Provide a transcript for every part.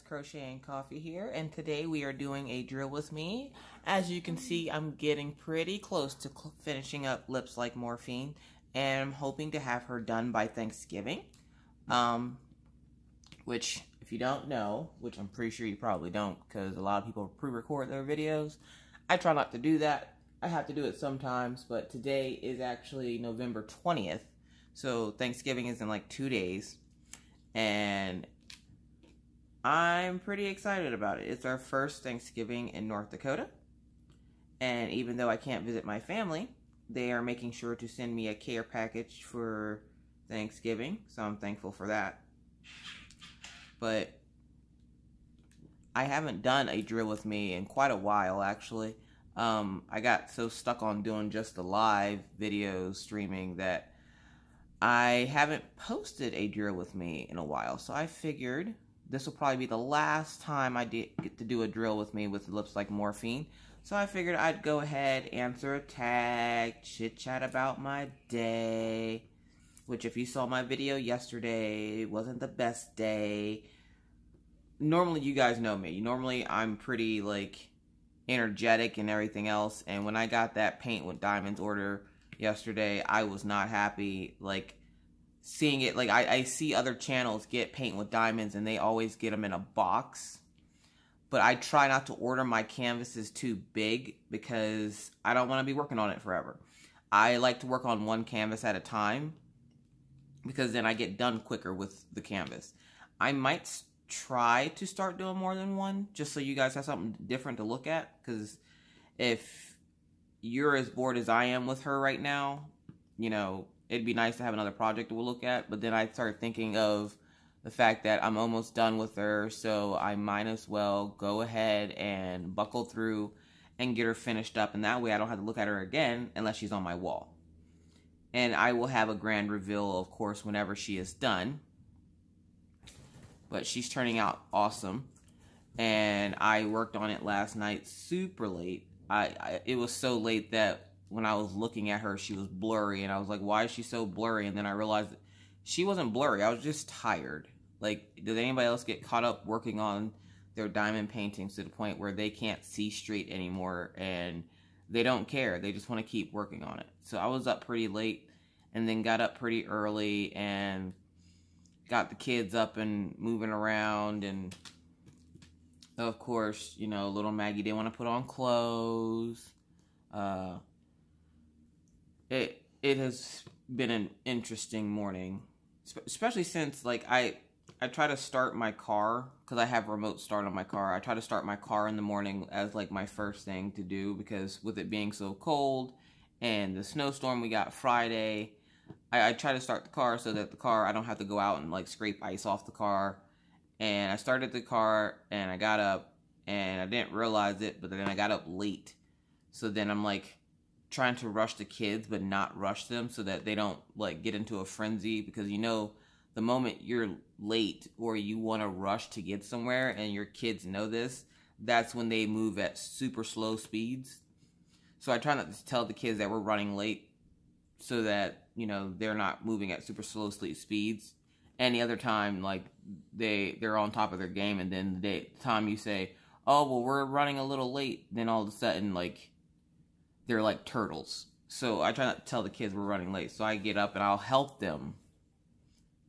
Crochet and Coffee here, and today we are doing a drill with me. As you can see, I'm getting pretty close to finishing up Lips Like Morphine, and I'm hoping to have her done by Thanksgiving. Which, if you don't know, which I'm pretty sure you probably don't, because a lot of people pre-record their videos, I try not to do that. I have to do it sometimes, but today is actually November 20th, so Thanksgiving is in like 2 days, and I'm pretty excited about it. It's our first Thanksgiving in North Dakota, and even though I can't visit my family, they are making sure to send me a care package for Thanksgiving, so I'm thankful for that. But I haven't done a drill with me in quite a while, actually. I got so stuck on doing just the live videos streaming that I haven't posted a drill with me in a while. So I figured this will probably be the last time I get to do a drill with me with Lips Like Morphine. So I figured I'd go ahead, answer a tag, chit chat about my day. Which, if you saw my video yesterday, wasn't the best day. Normally, you guys know me. Normally, I'm pretty, like, energetic and everything else. And when I got that Paint with Diamonds order yesterday, I was not happy. Like, seeing it, like, I see other channels get Paint with Diamonds, and they always get them in a box. But I try not to order my canvases too big, because I don't want to be working on it forever. I like to work on one canvas at a time, because then I get done quicker with the canvas. I might try to start doing more than one, just so you guys have something different to look at, because if you're as bored as I am with her right now, you know, it'd be nice to have another project to look at. But then I started thinking of the fact that I'm almost done with her, so I might as well go ahead and buckle through and get her finished up, and that way I don't have to look at her again unless she's on my wall. And I will have a grand reveal, of course, whenever she is done. But she's turning out awesome. And I worked on it last night super late. It was so late that when I was looking at her, she was blurry. And I was like, why is she so blurry? And then I realized that she wasn't blurry. I was just tired. Like, did anybody else get caught up working on their diamond paintings to the point where they can't see straight anymore? And they don't care. They just want to keep working on it. So I was up pretty late and then got up pretty early and got the kids up and moving around. And of course, you know, little Maggie didn't want to put on clothes. It has been an interesting morning, especially since, like, I try to start my car, because I have remote start on my car. I try to start my car in the morning as, like, my first thing to do, because with it being so cold and the snowstorm we got Friday, I try to start the car so that the car, I don't have to go out and, like, scrape ice off the car. And I started the car, and I got up, and I didn't realize it, but then I got up late. So then I'm, like, trying to rush the kids, but not rush them so that they don't, like, get into a frenzy, because, you know, the moment you're late or you want to rush to get somewhere and your kids know this, that's when they move at super slow speeds. So I try not to tell the kids that we're running late so that, you know, they're not moving at super slow speeds. Any other time, like, they're on top of their game, and then the time you say, oh, well, we're running a little late, then all of a sudden, like, they're like turtles. So I try not to tell the kids we're running late. So I get up and I'll help them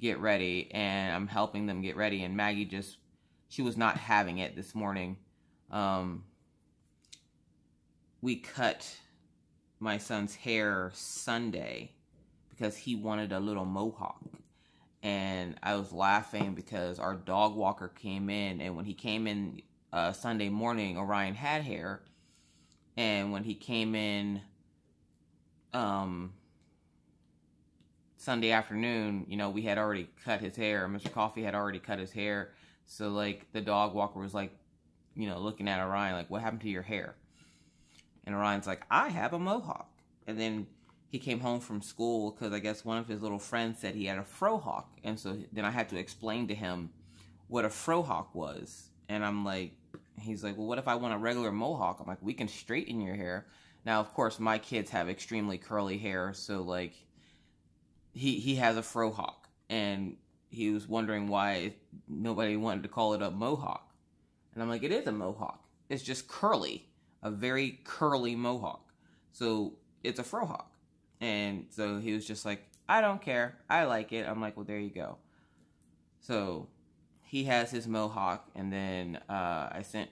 get ready, and I'm helping them get ready, and Maggie she was not having it this morning. We cut my son's hair Sunday because he wanted a little mohawk, and I was laughing because our dog walker came in, and when he came in Sunday morning, Orion had hair, and when he came in Sunday afternoon, you know, we had already cut his hair. Mr. Coffee had already cut his hair. So, like, the dog walker was, like, you know, looking at Orion, like, what happened to your hair? And Orion's like, I have a mohawk. And then he came home from school because I guess one of his little friends said he had a frohawk. And so then I had to explain to him what a frohawk was. And I'm like, he's like, well, what if I want a regular mohawk? I'm like, we can straighten your hair. Now, of course, my kids have extremely curly hair, so, like, he has a frohawk. And he was wondering why nobody wanted to call it a mohawk. And I'm like, it is a mohawk. It's just curly, a very curly mohawk. So it's a frohawk. And so he was just like, I don't care. I like it. I'm like, well, there you go. So he has his mohawk, and then I sent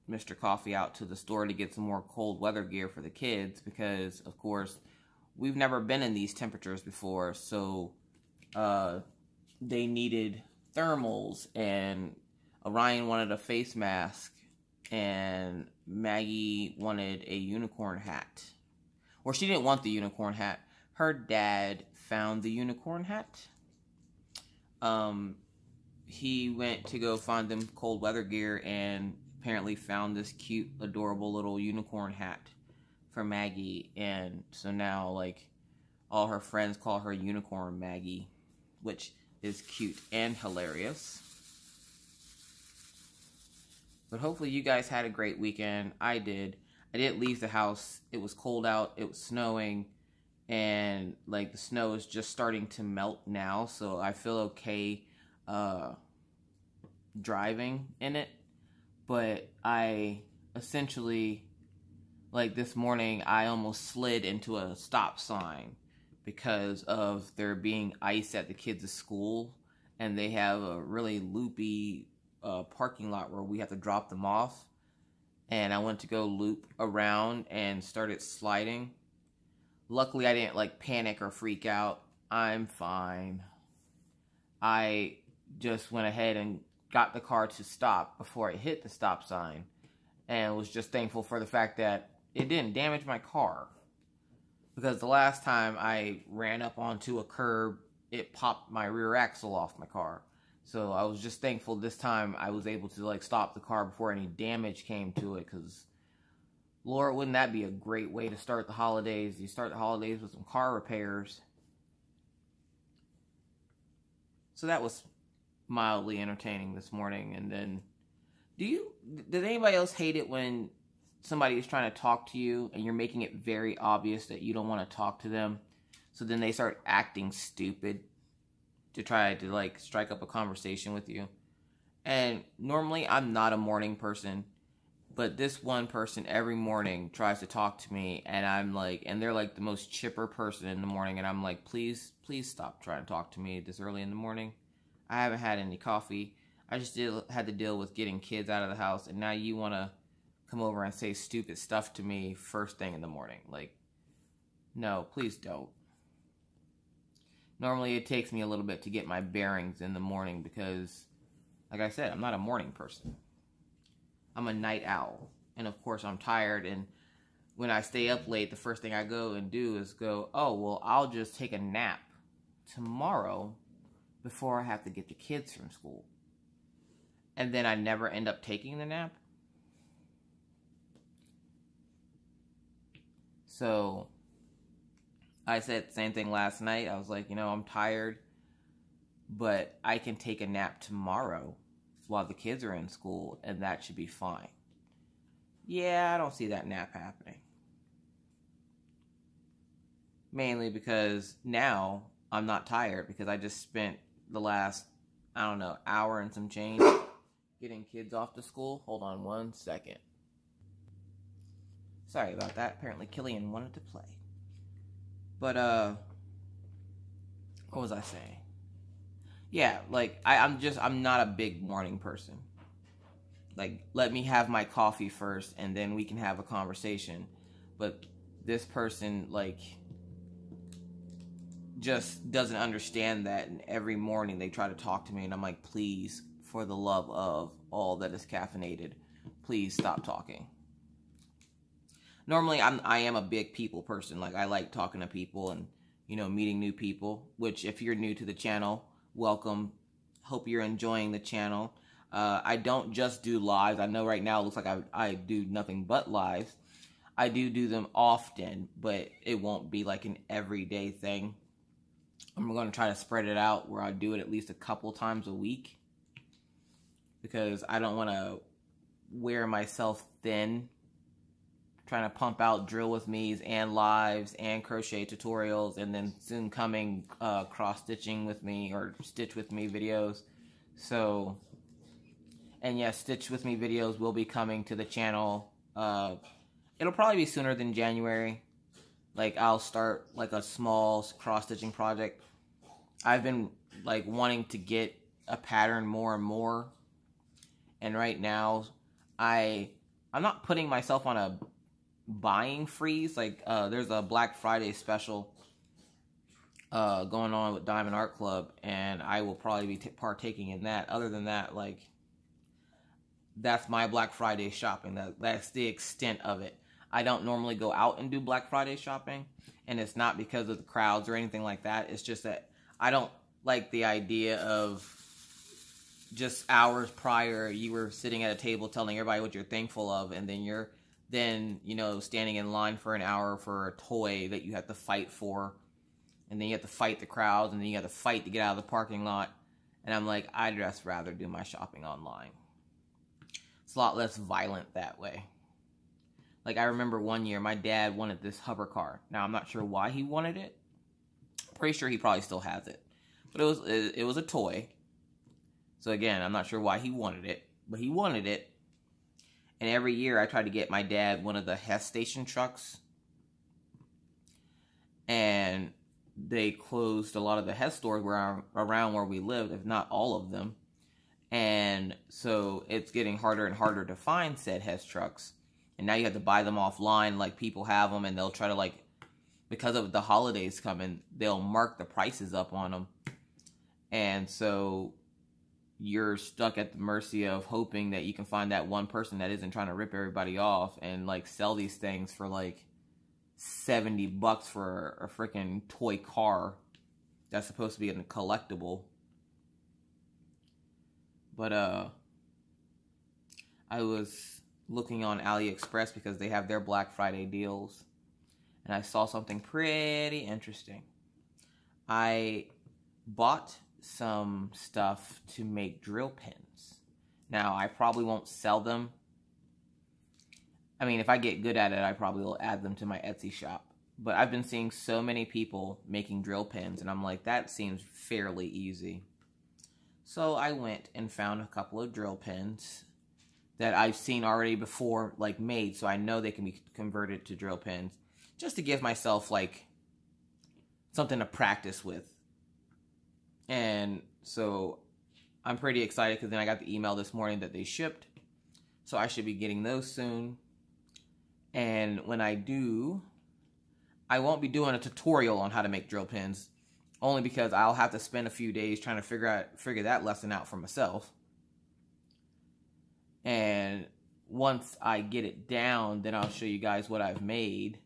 Mr. Coffee out to the store to get some more cold weather gear for the kids because, of course, we've never been in these temperatures before. So they needed thermals, and Orion wanted a face mask, and Maggie wanted a unicorn hat. Or she didn't want the unicorn hat. Her dad found the unicorn hat. He went to go find them cold weather gear and apparently found this cute, adorable little unicorn hat for Maggie. And so now, like, all her friends call her Unicorn Maggie, which is cute and hilarious. But hopefully you guys had a great weekend. I did. I didn't leave the house. It was cold out. It was snowing. And, like, the snow is just starting to melt now. So I feel okay driving in it. But I essentially, like, this morning, I almost slid into a stop sign because of there being ice at the kids' school. And they have a really loopy parking lot where we have to drop them off. And I went to go loop around and started sliding. Luckily, I didn't, like, panic or freak out. I'm fine. I just went ahead and got the car to stop before it hit the stop sign. And was just thankful for the fact that it didn't damage my car. Because the last time I ran up onto a curb, it popped my rear axle off my car. So I was just thankful this time I was able to, like, stop the car before any damage came to it. Because, Lord, wouldn't that be a great way to start the holidays? You start the holidays with some car repairs. So that was mildly entertaining this morning. And then, does anybody else hate it when somebody is trying to talk to you and you're making it very obvious that you don't want to talk to them? So then they start acting stupid to try to, like, strike up a conversation with you. And normally I'm not a morning person, but this one person every morning tries to talk to me, and I'm like, and they're like the most chipper person in the morning, and I'm like, please stop trying to talk to me this early in the morning. I haven't had any coffee. I just had to deal with getting kids out of the house, and now you want to come over and say stupid stuff to me first thing in the morning. Like, no, please don't. Normally it takes me a little bit to get my bearings in the morning because, like I said, I'm not a morning person. I'm a night owl. And of course I'm tired, and when I stay up late, the first thing I go and do is go, oh, well, I'll just take a nap tomorrow before I have to get the kids from school. And then I never end up taking the nap. So I said the same thing last night. I was like, I'm tired, but I can take a nap tomorrow while the kids are in school, and that should be fine. Yeah, I don't see that nap happening. Mainly because now I'm not tired because I just spent the last, hour and some change getting kids off to school. Hold on one second. Sorry about that. Apparently Killian wanted to play. But, what was I saying? Yeah, like, I'm not a big morning person. Like, let me have my coffee first, and then we can have a conversation. But this person, like, just doesn't understand that, and every morning they try to talk to me, and I'm like, please, for the love of all that is caffeinated, please stop talking. Normally, I am a big people person. Like, I like talking to people and, meeting new people, which if you're new to the channel, welcome. Hope you're enjoying the channel. I don't just do lives. I know right now it looks like I do nothing but lives. I do them often, but it won't be like an everyday thing. I'm going to try to spread it out where I do it at least a couple times a week, because I don't want to wear myself thin trying to pump out drill with me's and lives and crochet tutorials, and then soon coming cross stitching with me or stitch with me videos. So, and yes, stitch with me videos will be coming to the channel. It'll probably be sooner than January. Like, I'll start like a small cross stitching project. I've been like wanting to get a pattern more and more, and right now I'm not putting myself on a buying freeze. Like, there's a Black Friday special going on with Diamond Art Club, and I will probably be partaking in that. Other than that, like, that's my Black Friday shopping. That's the extent of it. I don't normally go out and do Black Friday shopping, and it's not because of the crowds or anything like that. It's just that I don't like the idea of just hours prior you were sitting at a table telling everybody what you're thankful of, and then you're you know, standing in line for an hour for a toy that you have to fight for, and then you have to fight the crowds, and then you have to fight to get out of the parking lot. And I'm like, I'd just rather do my shopping online. It's a lot less violent that way. Like, I remember one year my dad wanted this hover car. Now, I'm not sure why he wanted it. Pretty sure he probably still has it. But it was a toy. So again, I'm not sure why he wanted it, but he wanted it. And every year I tried to get my dad one of the Hess station trucks. And they closed a lot of the Hess stores around where we lived, if not all of them. And so it's getting harder and harder to find said Hess trucks. And now you have to buy them offline, like people have them, and they'll try to, like, because of the holidays coming, they'll mark the prices up on them. And so you're stuck at the mercy of hoping that you can find that one person that isn't trying to rip everybody off and, like, sell these things for, like, $70 for a freaking toy car that's supposed to be a collectible. But, I was looking on AliExpress because they have their Black Friday deals, and I saw something pretty interesting. I bought some stuff to make drill pins. Now, I probably won't sell them. I mean, if I get good at it, I probably will add them to my Etsy shop. But I've been seeing so many people making drill pins, and I'm like, that seems fairly easy. So I went and found a couple of drill pins that I've seen already before, like, made, so I know they can be converted to drill pins, just to give myself, like, something to practice with. And so I'm pretty excited because then I got the email this morning that they shipped, so I should be getting those soon. And when I do, I won't be doing a tutorial on how to make drill pins, only because I'll have to spend a few days trying to figure that lesson out for myself. And once I get it down, then I'll show you guys what I've made.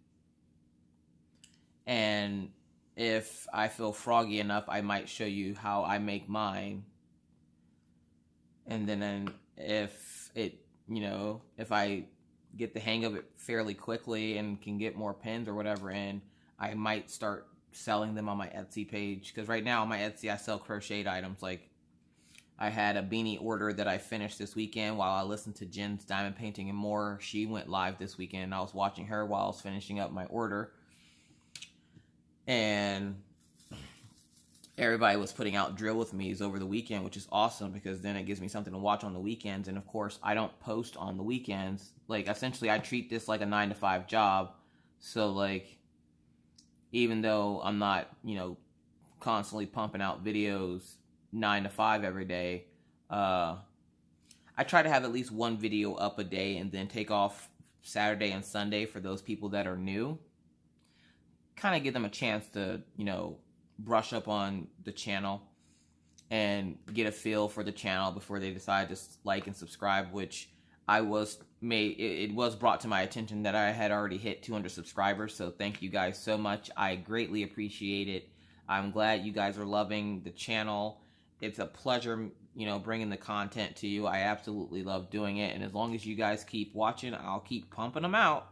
And if I feel froggy enough, I might show you how I make mine. And then if it, you know, if I get the hang of it fairly quickly and can get more pins or whatever in, I might start selling them on my Etsy page. Because right now on my Etsy, I sell crocheted items. Like, I had a beanie order that I finished this weekend while I listened to Jen's Diamond Painting and More. She went live this weekend, and I was watching her while I was finishing up my order. And everybody was putting out drill with me's over the weekend, which is awesome because then it gives me something to watch on the weekends. And of course, I don't post on the weekends. Like, essentially, I treat this like a 9-to-5 job. So, like, even though I'm not, you know, constantly pumping out videos 9 to 5 every day, I try to have at least one video up a day and then take off Saturday and Sunday for those people that are new. Kind of give them a chance to, you know, brush up on the channel and get a feel for the channel before they decide to like and subscribe, which it was brought to my attention that I had already hit 200 subscribers, so thank you guys so much. I greatly appreciate it. I'm glad you guys are loving the channel. It's a pleasure, you know, bringing the content to you. I absolutely love doing it. And as long as you guys keep watching, I'll keep pumping them out.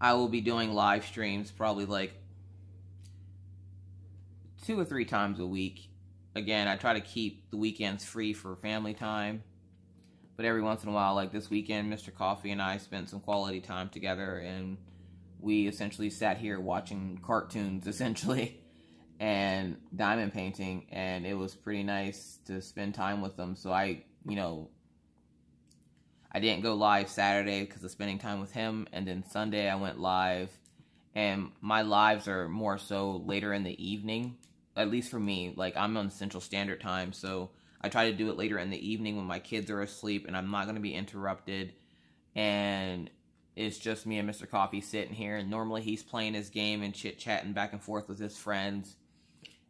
I will be doing live streams probably like 2 or 3 times a week. Again, I try to keep the weekends free for family time. But every once in a while, like this weekend, Mr. Coffee and I spent some quality time together, and we essentially sat here watching cartoons, essentially, and diamond painting, and it was pretty nice to spend time with them. So I didn't go live Saturday because of spending time with him, and then Sunday I went live, and my lives are more so later in the evening, at least for me. Like, I'm on Central Standard Time, so I try to do it later in the evening when my kids are asleep and I'm not going to be interrupted, and it's just me and Mr. Coffee sitting here, and normally he's playing his game and chit-chatting back and forth with his friends,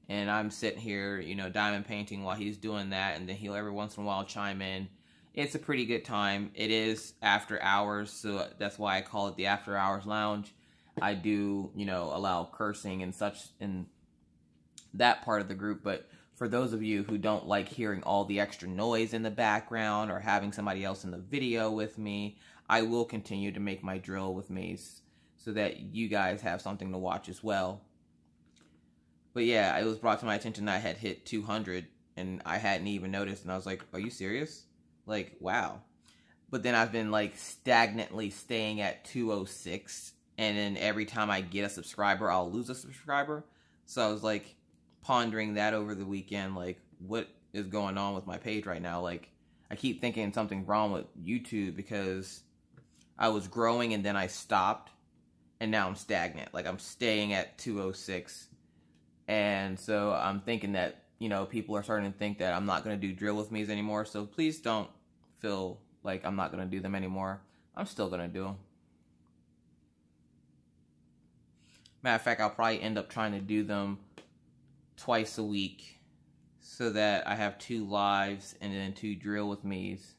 and I'm sitting here, diamond painting while he's doing that, and then he'll every once in a while chime in. It's a pretty good time. It is after hours, so that's why I call it the After Hours Lounge. I do, allow cursing and such in that part of the group, but for those of you who don't like hearing all the extra noise in the background or having somebody else in the video with me, I will continue to make my drill with mace so that you guys have something to watch as well. But yeah, it was brought to my attention that I had hit 200 and I hadn't even noticed, and I was like, are you serious? Like, wow. But then I've been like stagnantly staying at 206, and then every time I get a subscriber, I'll lose a subscriber. So I was like pondering that over the weekend, like, what is going on with my page right now? Like, I keep thinking something's wrong with YouTube because I was growing and then I stopped, and now I'm stagnant. Like, I'm staying at 206. And so I'm thinking that, people are starting to think that I'm not going to do drill with me's anymore. So please don't feel like I'm not going to do them anymore. I'm still going to do them. Matter of fact, I'll probably end up trying to do them twice a week so that I have 2 lives and then 2 drill with me's.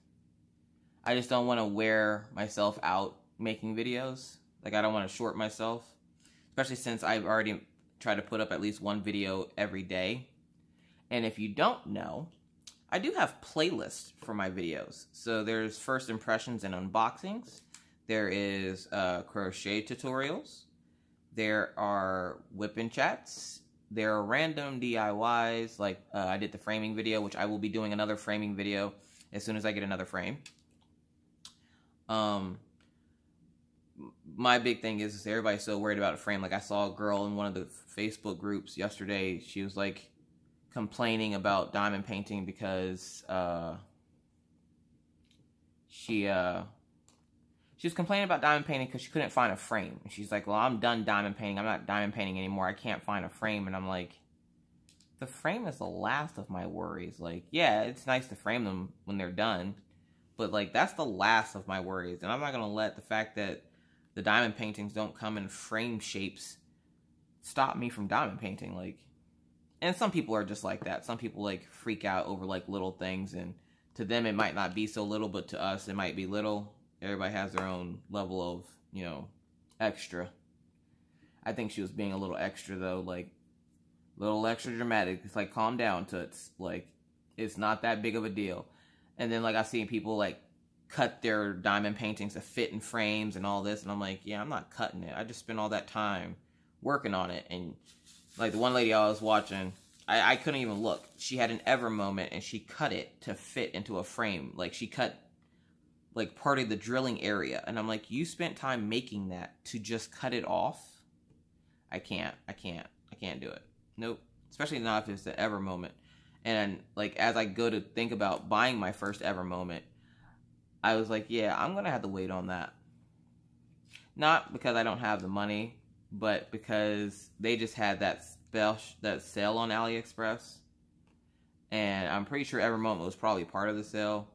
I just don't want to wear myself out making videos. Like, I don't want to short myself, especially since I've already tried to put up at least 1 video every day. And if you don't know, I do have playlists for my videos. So there's first impressions and unboxings. There is crochet tutorials. There are Wip Chats. There are random DIYs, like I did the framing video, which I will be doing another framing video as soon as I get another frame. My big thing is everybody's so worried about a frame. Like, I saw a girl in one of the Facebook groups yesterday. She was like complaining about diamond painting because she was complaining about diamond painting because she couldn't find a frame. And she's like, well, I'm done diamond painting. I'm not diamond painting anymore. I can't find a frame. And I'm like, the frame is the last of my worries. Like, yeah, it's nice to frame them when they're done, but like, that's the last of my worries. And I'm not going to let the fact that the diamond paintings don't come in frame shapes stop me from diamond painting. Like, and some people are just like that. Some people like freak out over like little things, and to them it might not be so little, but to us it might be little. Everybody has their own level of, extra. I think she was being a little extra though, like a little extra dramatic. It's like, calm down, Toots. Like, it's not that big of a deal. And then like, I've seen people like cut their diamond paintings to fit in frames and all this, and I'm like, yeah, I'm not cutting it. I just spent all that time working on it. And like, the one lady I was watching, I couldn't even look. She had an ever moment and she cut it to fit into a frame. Like, she cut like part of the drilling area, and I'm like, you spent time making that to just cut it off? I can't do it. Nope. Especially not if it's the ever moment. And like, as I go to think about buying my first ever moment, I was like, yeah, I'm gonna have to wait on that. Not because I don't have the money, but because they just had that sale on AliExpress, and I'm pretty sure Ever Moment was probably part of the sale.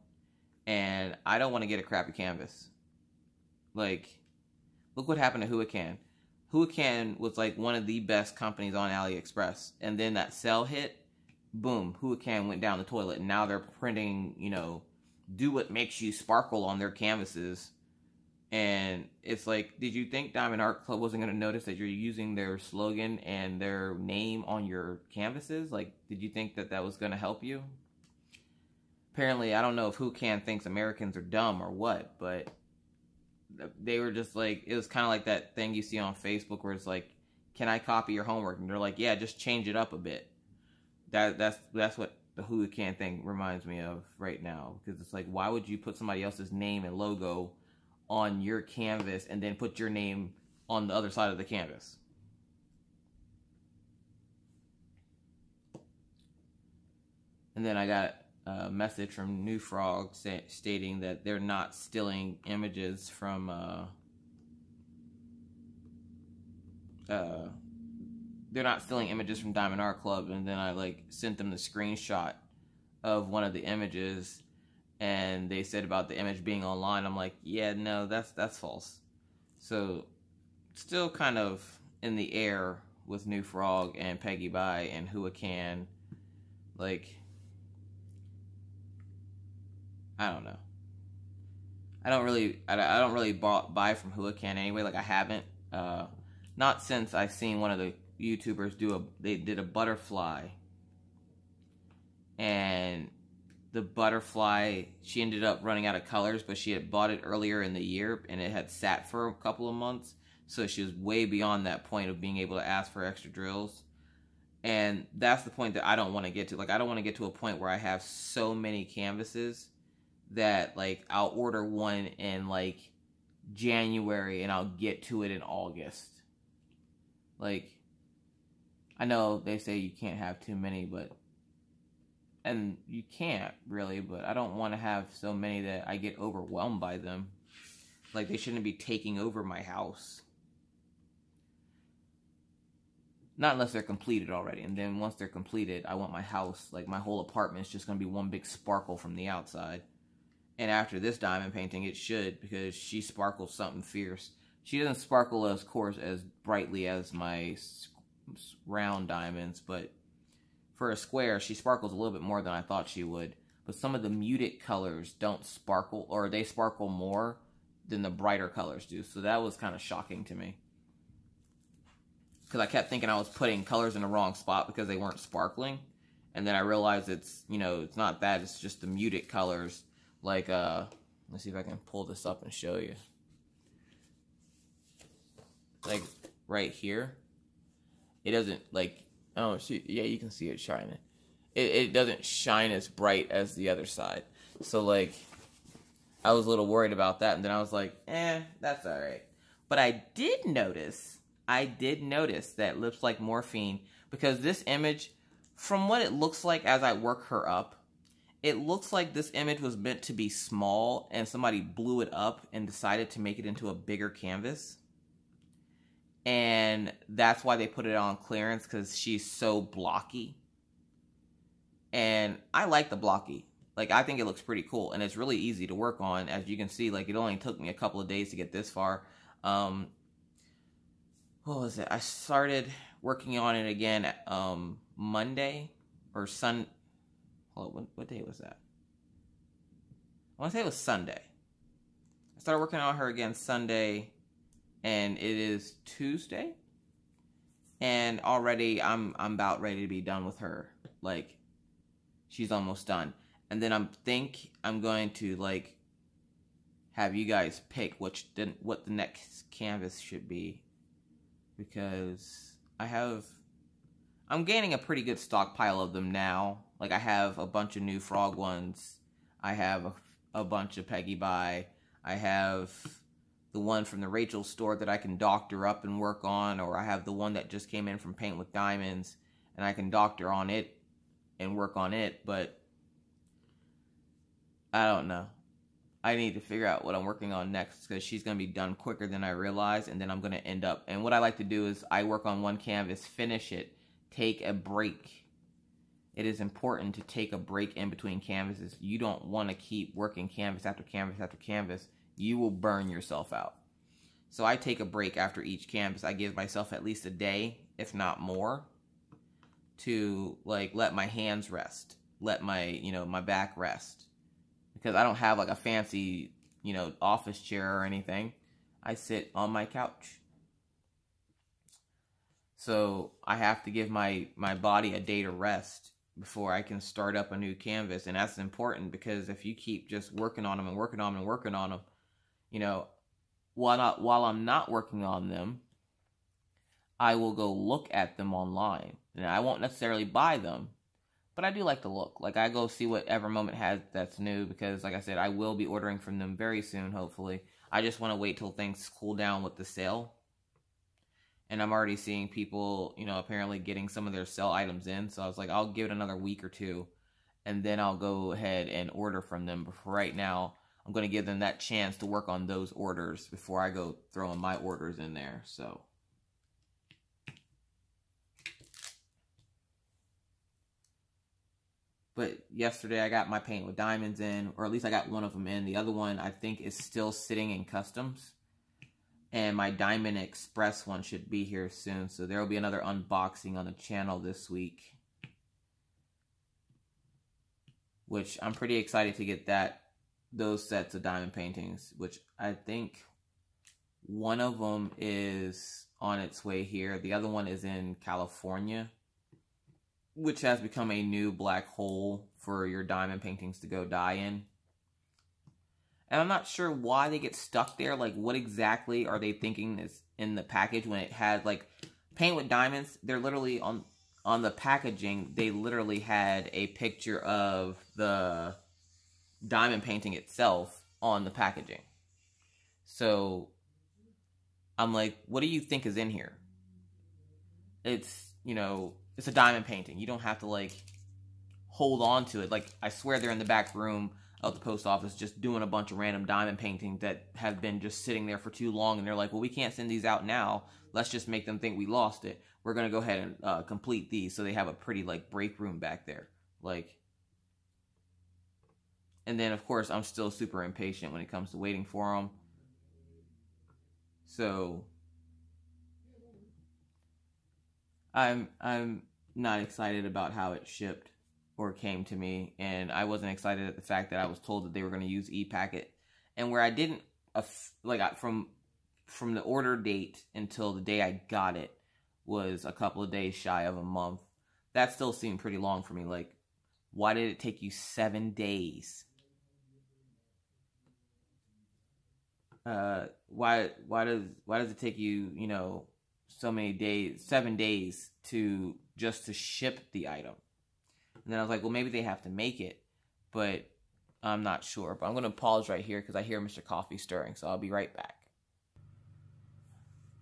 And I don't want to get a crappy canvas. Like, look what happened to Huacan. Huacan was like one of the best companies on AliExpress, and then that sale hit, boom, Huacan went down the toilet, and now they're printing, do what makes you sparkle on their canvases. And it's like, did you think Diamond Art Club wasn't going to notice that you're using their slogan and their name on your canvases? Like, did you think that that was going to help you? Apparently, I don't know if Huacan thinks Americans are dumb or what, but they were just like, it was kind of like that thing you see on Facebook where it's like, can I copy your homework? And they're like, yeah, just change it up a bit. That's what the Who Can thing reminds me of right now, because it's like, why would you put somebody else's name and logo on your canvas and then put your name on the other side of the canvas? And then I got a message from New Frog stating that they're not stealing images from Diamond Art Club. And then I like sent them the screenshot of one of the images, and they said about the image being online. I'm like, yeah, no, that's false. So still kind of in the air with New Frog and Peggy Bye and Who Can. Like, I don't know. I don't really buy from Who Can anyway. Like, I haven't. Not since I've seen one of the YouTubers they did a butterfly, and the butterfly, she ended up running out of colors, but she had bought it earlier in the year and it had sat for a couple of months, so she was way beyond that point of being able to ask for extra drills. And that's the point that I don't want to get to. Like, I don't want to get to a point where I have so many canvases that, like, I'll order one in, like, January and I'll get to it in August. Like, I know they say you can't have too many, and you can't really, but I don't want to have so many that I get overwhelmed by them. Like, they shouldn't be taking over my house. Not unless they're completed already. And then once they're completed, I want my house, like my whole apartment, is just going to be one big sparkle from the outside. And after this diamond painting, it should, because she sparkles something fierce. She doesn't sparkle, of course, as brightly as my round diamonds, but for a square, she sparkles a little bit more than I thought she would. But some of the muted colors don't sparkle, or they sparkle more than the brighter colors do. So that was kind of shocking to me, because I kept thinking I was putting colors in the wrong spot because they weren't sparkling. And then I realized it's not that, it's just the muted colors. Like, let's see if I can pull this up and show you. Like, right here, it doesn't, like, oh, yeah, you can see it shining. It doesn't shine as bright as the other side. So, like, I was a little worried about that, and then I was like, that's alright. But I did notice that Lips Like Morphine, because this image, from what it looks like as I work her up, it looks like this image was meant to be small, and somebody blew it up and decided to make it into a bigger canvas. And that's why they put it on clearance, because she's so blocky. And I like the blocky. Like, I think it looks pretty cool, and it's really easy to work on. As you can see, like, it only took me a couple of days to get this far. What was it? I started working on it again Monday or what day was that? I want to say it was Sunday. I started working on her again Sunday, and it is Tuesday, and already I'm about ready to be done with her. Like, she's almost done. And then I'm going to, like, have you guys pick what the next canvas should be, because I'm gaining a pretty good stockpile of them now. Like, I have a bunch of New Frog ones. I have a bunch of Peggy Bye. I have the one from the Rachel store that I can doctor up and work on, or I have the one that just came in from Paint with Diamonds, and I can doctor on it and work on it. But I don't know. I need to figure out what I'm working on next, because she's going to be done quicker than I realized, and then I'm going to end up... And what I like to do is I work on one canvas, finish it, take a break. It is important to take a break in between canvases. You don't want to keep working canvas after canvas after canvas. You will burn yourself out. So I take a break after each canvas. I give myself at least a day, if not more, to, like, let my hands rest. Let my, my back rest. Because I don't have, like, a fancy, office chair or anything. I sit on my couch. So I have to give my body a day to rest before I can start up a new canvas. And that's important, because if you keep just working on them and working on them and working on them, while I'm not working on them, I will go look at them online. And I won't necessarily buy them, But I do like the look. Like, I go see what Ever Moment has that's new because, like I said, I will be ordering from them very soon, hopefully. I just want to wait till things cool down with the sale. And I'm already seeing people, you know, apparently getting some of their sale items in. So I was like, I'll give it another week or two. And then I'll go ahead and order from them. But for right now, I'm going to give them that chance to work on those orders before I go throwing my orders in there. So. But yesterday I got my paint with diamonds in, or at least I got one of them in. The other one I think is still sitting in customs. And my Diamond Express one should be here soon. So there will be another unboxing on the channel this week. Which I'm pretty excited to get those sets of diamond paintings. Which I think one of them is on its way here. The other one is in California, which has become a new black hole for your diamond paintings to go die in. And I'm not sure why they get stuck there. Like, what exactly are they thinking is in the package when it had, like, paint with diamonds? They're literally on the packaging, they literally had a picture of the diamond painting itself on the packaging. So, I'm like, what do you think is in here? It's, you know, it's a diamond painting. You don't have to, like, hold on to it. Like, I swear they're in the back room of the post office just doing a bunch of random diamond paintings that have been just sitting there for too long. And they're like, well, we can't send these out now. Let's just make them think we lost it. We're going to go ahead and complete these. So they have a pretty, like, break room back there. Like, and then, of course, I'm still super impatient when it comes to waiting for them. So I'm not excited about how it shipped or came to me, and I wasn't excited at the fact that I was told that they were going to use e-packet, and where I didn't from the order date until the day I got it was a couple of days shy of a month. That still seemed pretty long for me. Like, why did it take you 7 days? Why does it take you, you know, so many days, 7 days to ship the item? And then I was like, well, maybe they have to make it, but I'm not sure. But I'm going to pause right here because I hear Mr. Coffee stirring, so I'll be right back.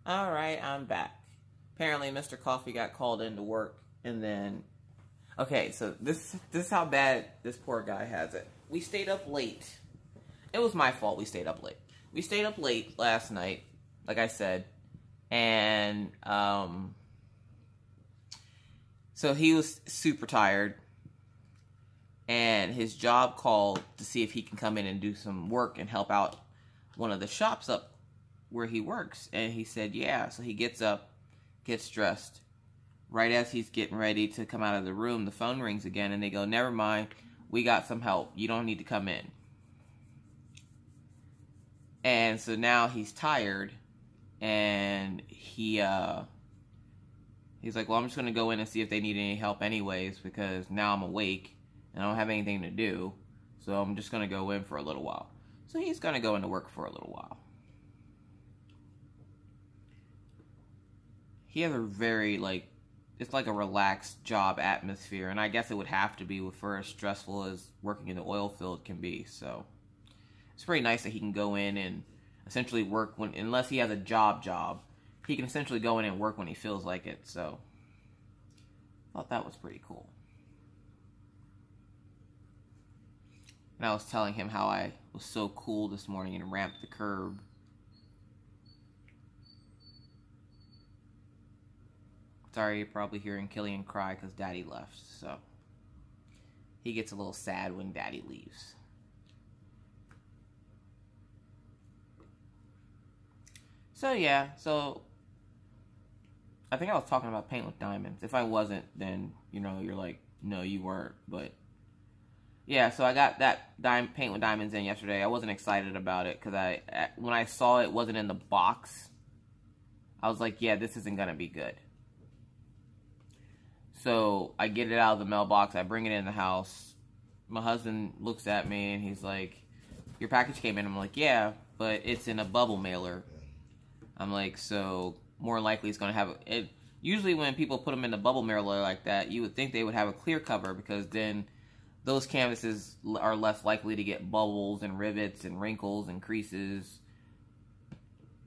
All right, I'm back. Apparently, Mr. Coffee got called into work, and then... Okay, so this is how bad this poor guy has it. We stayed up late. It was my fault we stayed up late. We stayed up late last night, like I said, and so he was super tired, and his job called to see if he can come in and do some work and help out one of the shops up where he works. And he said, yeah. So he gets up, gets dressed. Right as he's getting ready to come out of the room, the phone rings again, and they go, never mind, we got some help. You don't need to come in. And so now he's tired, and he's like, well, I'm just going to go in and see if they need any help anyways, because now I'm awake, and I don't have anything to do, so I'm just going to go in for a little while. So he's going to go into work for a little while. He has a very, like, it's like a relaxed job atmosphere, and I guess it would have to be for as stressful as working in the oil field can be, so it's pretty nice that he can go in and essentially work when, unless he has a job, he can essentially go in and work when he feels like it, so I thought that was pretty cool. And I was telling him how I was so cool this morning and ramped the curb. Sorry, you're probably hearing Killian cry because Daddy left, so he gets a little sad when Daddy leaves. So yeah, so I think I was talking about paint with diamonds. If I wasn't, then, you know, you're like, no, you weren't. But yeah, so I got that paint with diamonds in yesterday. I wasn't excited about it because when I saw it wasn't in the box, I was like, yeah, this isn't going to be good. So I get it out of the mailbox. I bring it in the house. My husband looks at me and he's like, your package came in. I'm like, yeah, but it's in a bubble mailer. I'm like, so more likely it's going to have it. Usually when people put them in the bubble mirror like that, you would think they would have a clear cover, because then those canvases are less likely to get bubbles and rivets and wrinkles and creases.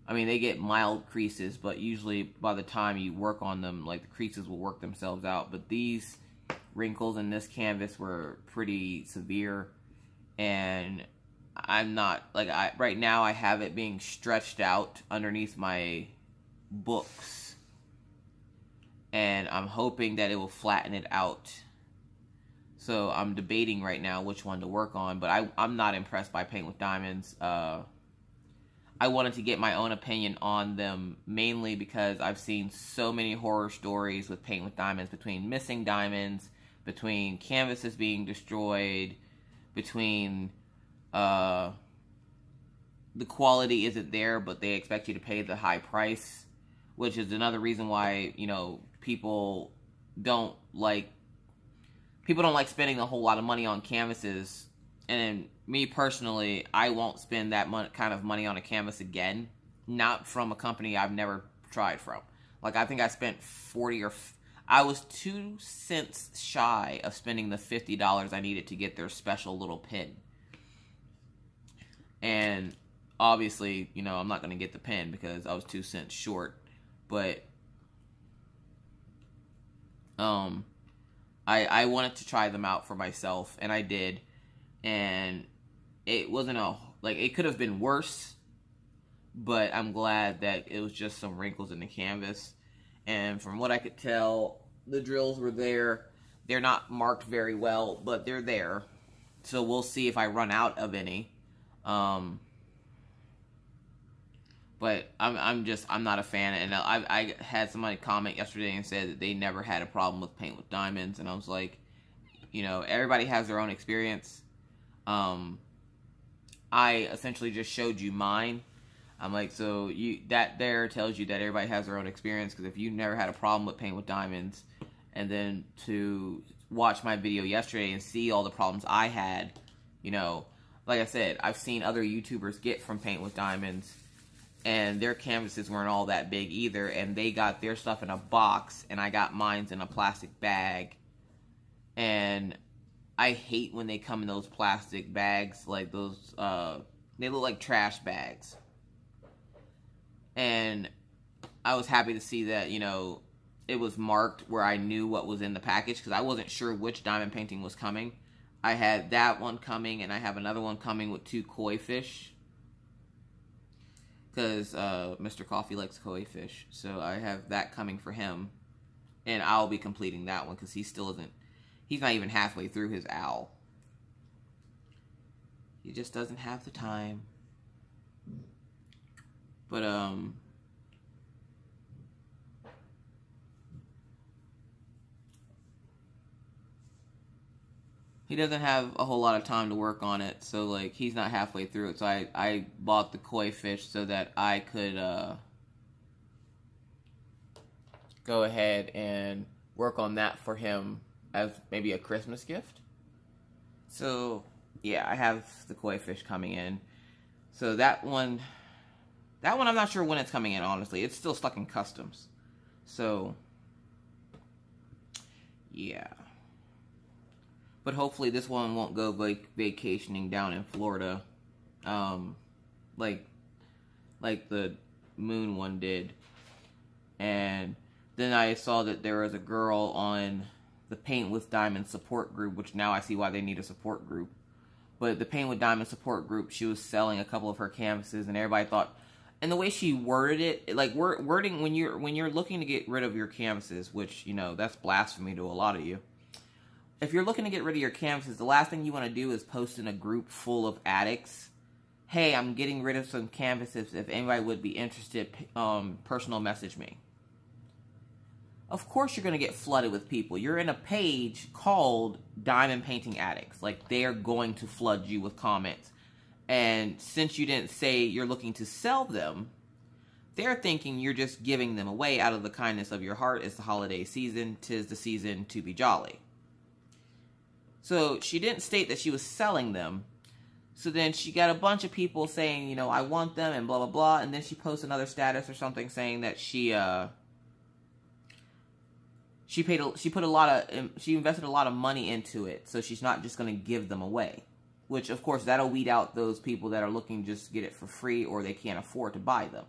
I mean, they get mild creases, but usually by the time you work on them, like, the creases will work themselves out. But these wrinkles in this canvas were pretty severe, and I'm not, like, right now I have it being stretched out underneath my books, and I'm hoping that it will flatten it out. So I'm debating right now which one to work on, but I'm not impressed by Paint with Diamonds. I wanted to get my own opinion on them, mainly because I've seen so many horror stories with Paint with Diamonds, between missing diamonds, between canvases being destroyed, between the quality isn't there, but they expect you to pay the high price, which is another reason why, you know, people don't like spending a whole lot of money on canvases. And me personally, I won't spend that kind of money on a canvas again. Not from a company I've never tried from. Like, I think I spent I was 2 cents shy of spending the $50 I needed to get their special little pin. And obviously, you know, I'm not going to get the pin because I was 2 cents short. But I wanted to try them out for myself, and I did. And it wasn't it could have been worse, but I'm glad that it was just some wrinkles in the canvas. And from what I could tell, the drills were there. They're not marked very well, but they're there. So we'll see if I run out of any. But I'm not a fan. And I had somebody comment yesterday and said that they never had a problem with Paint with Diamonds. And I was like, you know, everybody has their own experience. I essentially just showed you mine. I'm like, so that there tells you that everybody has their own experience, because if you never had a problem with Paint with Diamonds, and then to watch my video yesterday and see all the problems I had, you know, like I said, I've seen other YouTubers get from Paint with Diamonds, and their canvases weren't all that big either, and they got their stuff in a box, and I got mine in a plastic bag. And I hate when they come in those plastic bags, like those, they look like trash bags. And I was happy to see that, you know, it was marked where I knew what was in the package, because I wasn't sure which diamond painting was coming. I had that one coming, and I have another one coming with 2 koi fish, because Mr. Coffee likes koi fish. So I have that coming for him, and I'll be completing that one, because he still isn't. He's not even halfway through his owl. He just doesn't have the time. But, he doesn't have a whole lot of time to work on it. So, like, he's not halfway through it. So I bought the koi fish so that I could, go ahead and work on that for him as maybe a Christmas gift. So, yeah, I have the koi fish coming in. So that one I'm not sure when it's coming in, honestly. It's still stuck in customs. So, yeah. But hopefully this one won't go vacationing down in Florida. Like the moon one did. And then I saw that there was a girl on the Paint with Diamond support group, which now I see why they need a support group. But the Paint with Diamond support group, she was selling a couple of her canvases, and everybody thought, and the way she worded it, like wording, when you're looking to get rid of your canvases, which, you know, that's blasphemy to a lot of you. If you're looking to get rid of your canvases, the last thing you want to do is post in a group full of addicts, hey, I'm getting rid of some canvases, if anybody would be interested, personal message me. Of course you're going to get flooded with people. You're in a page called Diamond Painting Addicts. Like, they're going to flood you with comments. And since you didn't say you're looking to sell them, they're thinking you're just giving them away out of the kindness of your heart. It's the holiday season. 'Tis the season to be jolly. So she didn't state that she was selling them. So then she got a bunch of people saying, you know, I want them and blah, blah, blah. And then she posts another status or something saying that she, she invested a lot of money into it, so she's not just going to give them away. Which, of course, that'll weed out those people that are looking just to get it for free or they can't afford to buy them.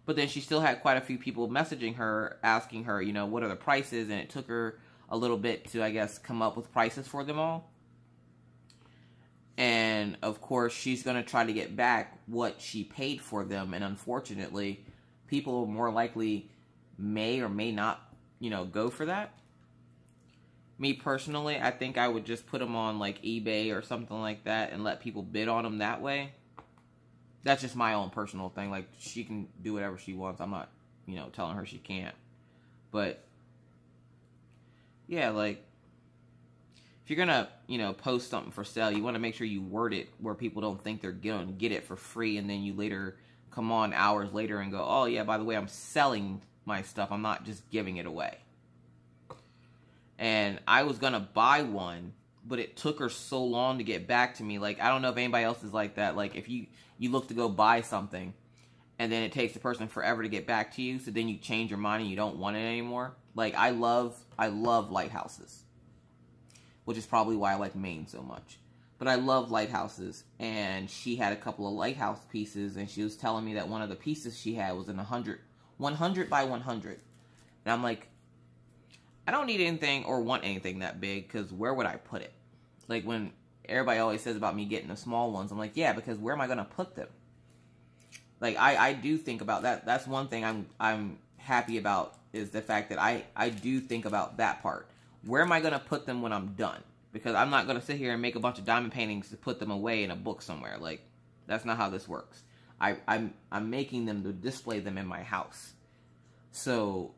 But then she still had quite a few people messaging her, asking her, you know, what are the prices, and it took her a little bit to, I guess, come up with prices for them all. And, of course, she's going to try to get back what she paid for them, and unfortunately, people more likely may or may not, you know, go for that. Me personally, I think I would just put them on, like, eBay or something like that and let people bid on them that way. That's just my own personal thing. Like, she can do whatever she wants. I'm not, you know, telling her she can't. But, yeah, like, if you're gonna, you know, post something for sale, you want to make sure you word it where people don't think they're going to get it for free, and then you later come on hours later and go, oh, yeah, by the way, I'm selling my stuff. I'm not just giving it away. And I was going to buy one, but it took her so long to get back to me. Like, I don't know if anybody else is like that. Like, if you look to go buy something, and then it takes the person forever to get back to you, so then you change your mind and you don't want it anymore. Like, I love lighthouses, which is probably why I like Maine so much. But I love lighthouses, and she had a couple of lighthouse pieces, and she was telling me that one of the pieces she had was in 100 by 100. And I'm like, I don't need anything or want anything that big, because where would I put it? Like, when everybody always says about me getting the small ones, I'm like, yeah, because where am I going to put them? Like, I do think about that. That's one thing I'm happy about, is the fact that I do think about that part. Where am I going to put them when I'm done? Because I'm not going to sit here and make a bunch of diamond paintings to put them away in a book somewhere. Like, that's not how this works. I'm making them to display them in my house. So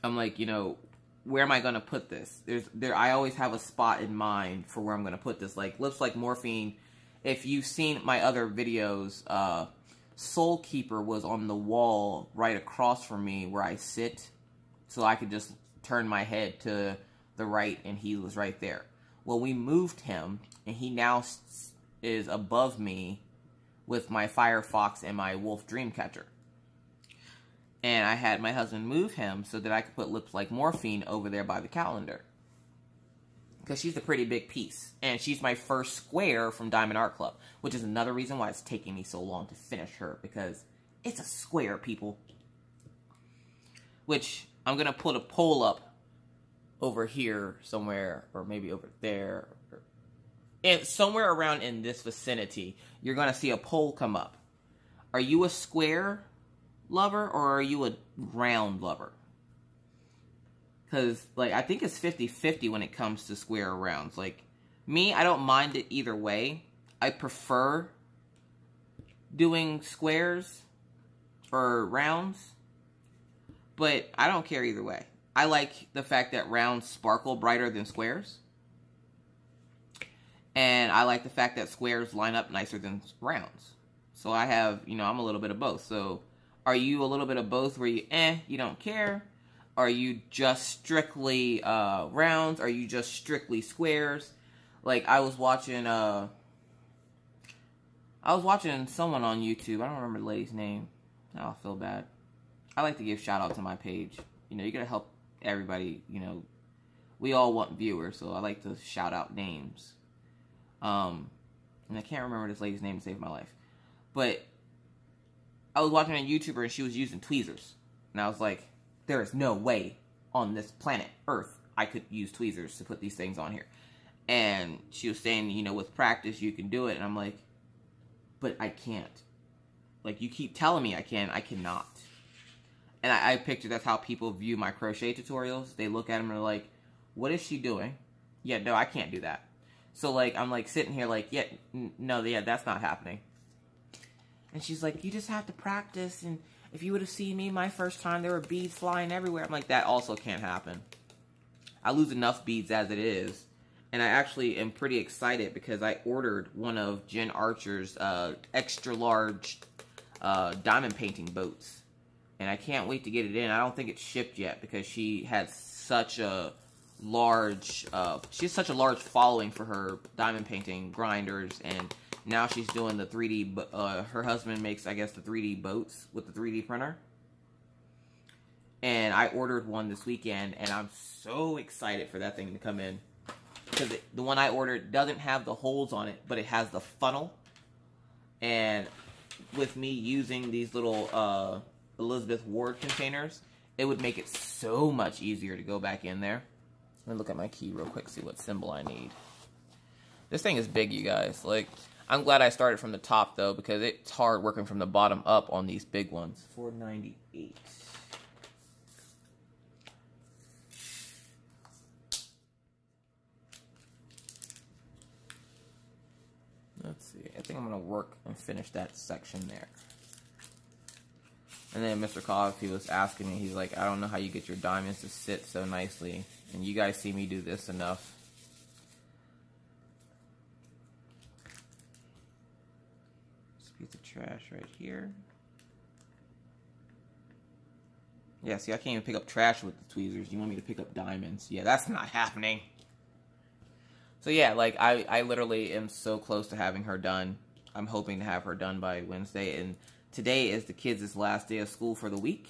I'm like, you know, where am I going to put this? I always have a spot in mind for where I'm going to put this. Like, Lips Like Morphine, if you've seen my other videos, Soul Keeper was on the wall right across from me where I sit, so I could just turn my head to the right and he was right there. Well, we moved him, and he now is above me with my Firefox and my Wolf Dreamcatcher. And I had my husband move him so that I could put Lips Like Morphine over there by the calendar. Because she's a pretty big piece. And she's my first square from Diamond Art Club. Which is another reason why it's taking me so long to finish her. Because it's a square, people. Which, I'm going to put a poll up over here somewhere. Or maybe over there. And somewhere around in this vicinity, you're going to see a poll come up. Are you a square lover, or are you a round lover? Because, like, I think it's 50-50 when it comes to square or rounds. Like, me, I don't mind it either way. I prefer doing squares or rounds, but I don't care either way. I like the fact that rounds sparkle brighter than squares. And I like the fact that squares line up nicer than rounds. So I have, you know, I'm a little bit of both. So, are you a little bit of both where you don't care? Are you just strictly rounds? Are you just strictly squares? Like, I was watching someone on YouTube. I don't remember the lady's name. Now I feel bad. I like to give shout out to my page. You know, you gotta help everybody. You know, we all want viewers, so I like to shout out names. And I can't remember this lady's name to save my life. But I was watching a YouTuber and she was using tweezers. And I was like, there is no way on this planet Earth I could use tweezers to put these things on here. And she was saying, you know, with practice you can do it. And I'm like, but I can't. Like, you keep telling me I can, I cannot. And I picture that's how people view my crochet tutorials. They look at them and they're like, what is she doing? Yeah, no, I can't do that. So, like, I'm, like, sitting here like, yeah, no, yeah, that's not happening. And she's like, you just have to practice, and if you would have seen me my first time, there were beads flying everywhere. I'm like, that also can't happen. I lose enough beads as it is. And I actually am pretty excited because I ordered one of Jen Archer's extra large diamond painting boats. And I can't wait to get it in. I don't think it's shipped yet because she has such a large, following for her diamond painting grinders, and now she's doing the 3D, her husband makes, I guess, the 3D boats with the 3D printer. And I ordered one this weekend, and I'm so excited for that thing to come in. Because the one I ordered doesn't have the holes on it, but it has the funnel. And with me using these little Elizabeth Ward containers, it would make it so much easier to go back in there. Let me look at my key real quick, see what symbol I need. This thing is big, you guys. Like, I'm glad I started from the top, though, because it's hard working from the bottom up on these big ones. $4.98. Let's see. I think I'm going to work and finish that section there. And then Mr. Koff, he was asking me, he's like, I don't know how you get your diamonds to sit so nicely. And you guys see me do this enough. This piece of trash right here. Yeah, see, I can't even pick up trash with the tweezers. You want me to pick up diamonds? Yeah, that's not happening. So yeah, like, I literally am so close to having her done. I'm hoping to have her done by Wednesday. And today is the kids' last day of school for the week.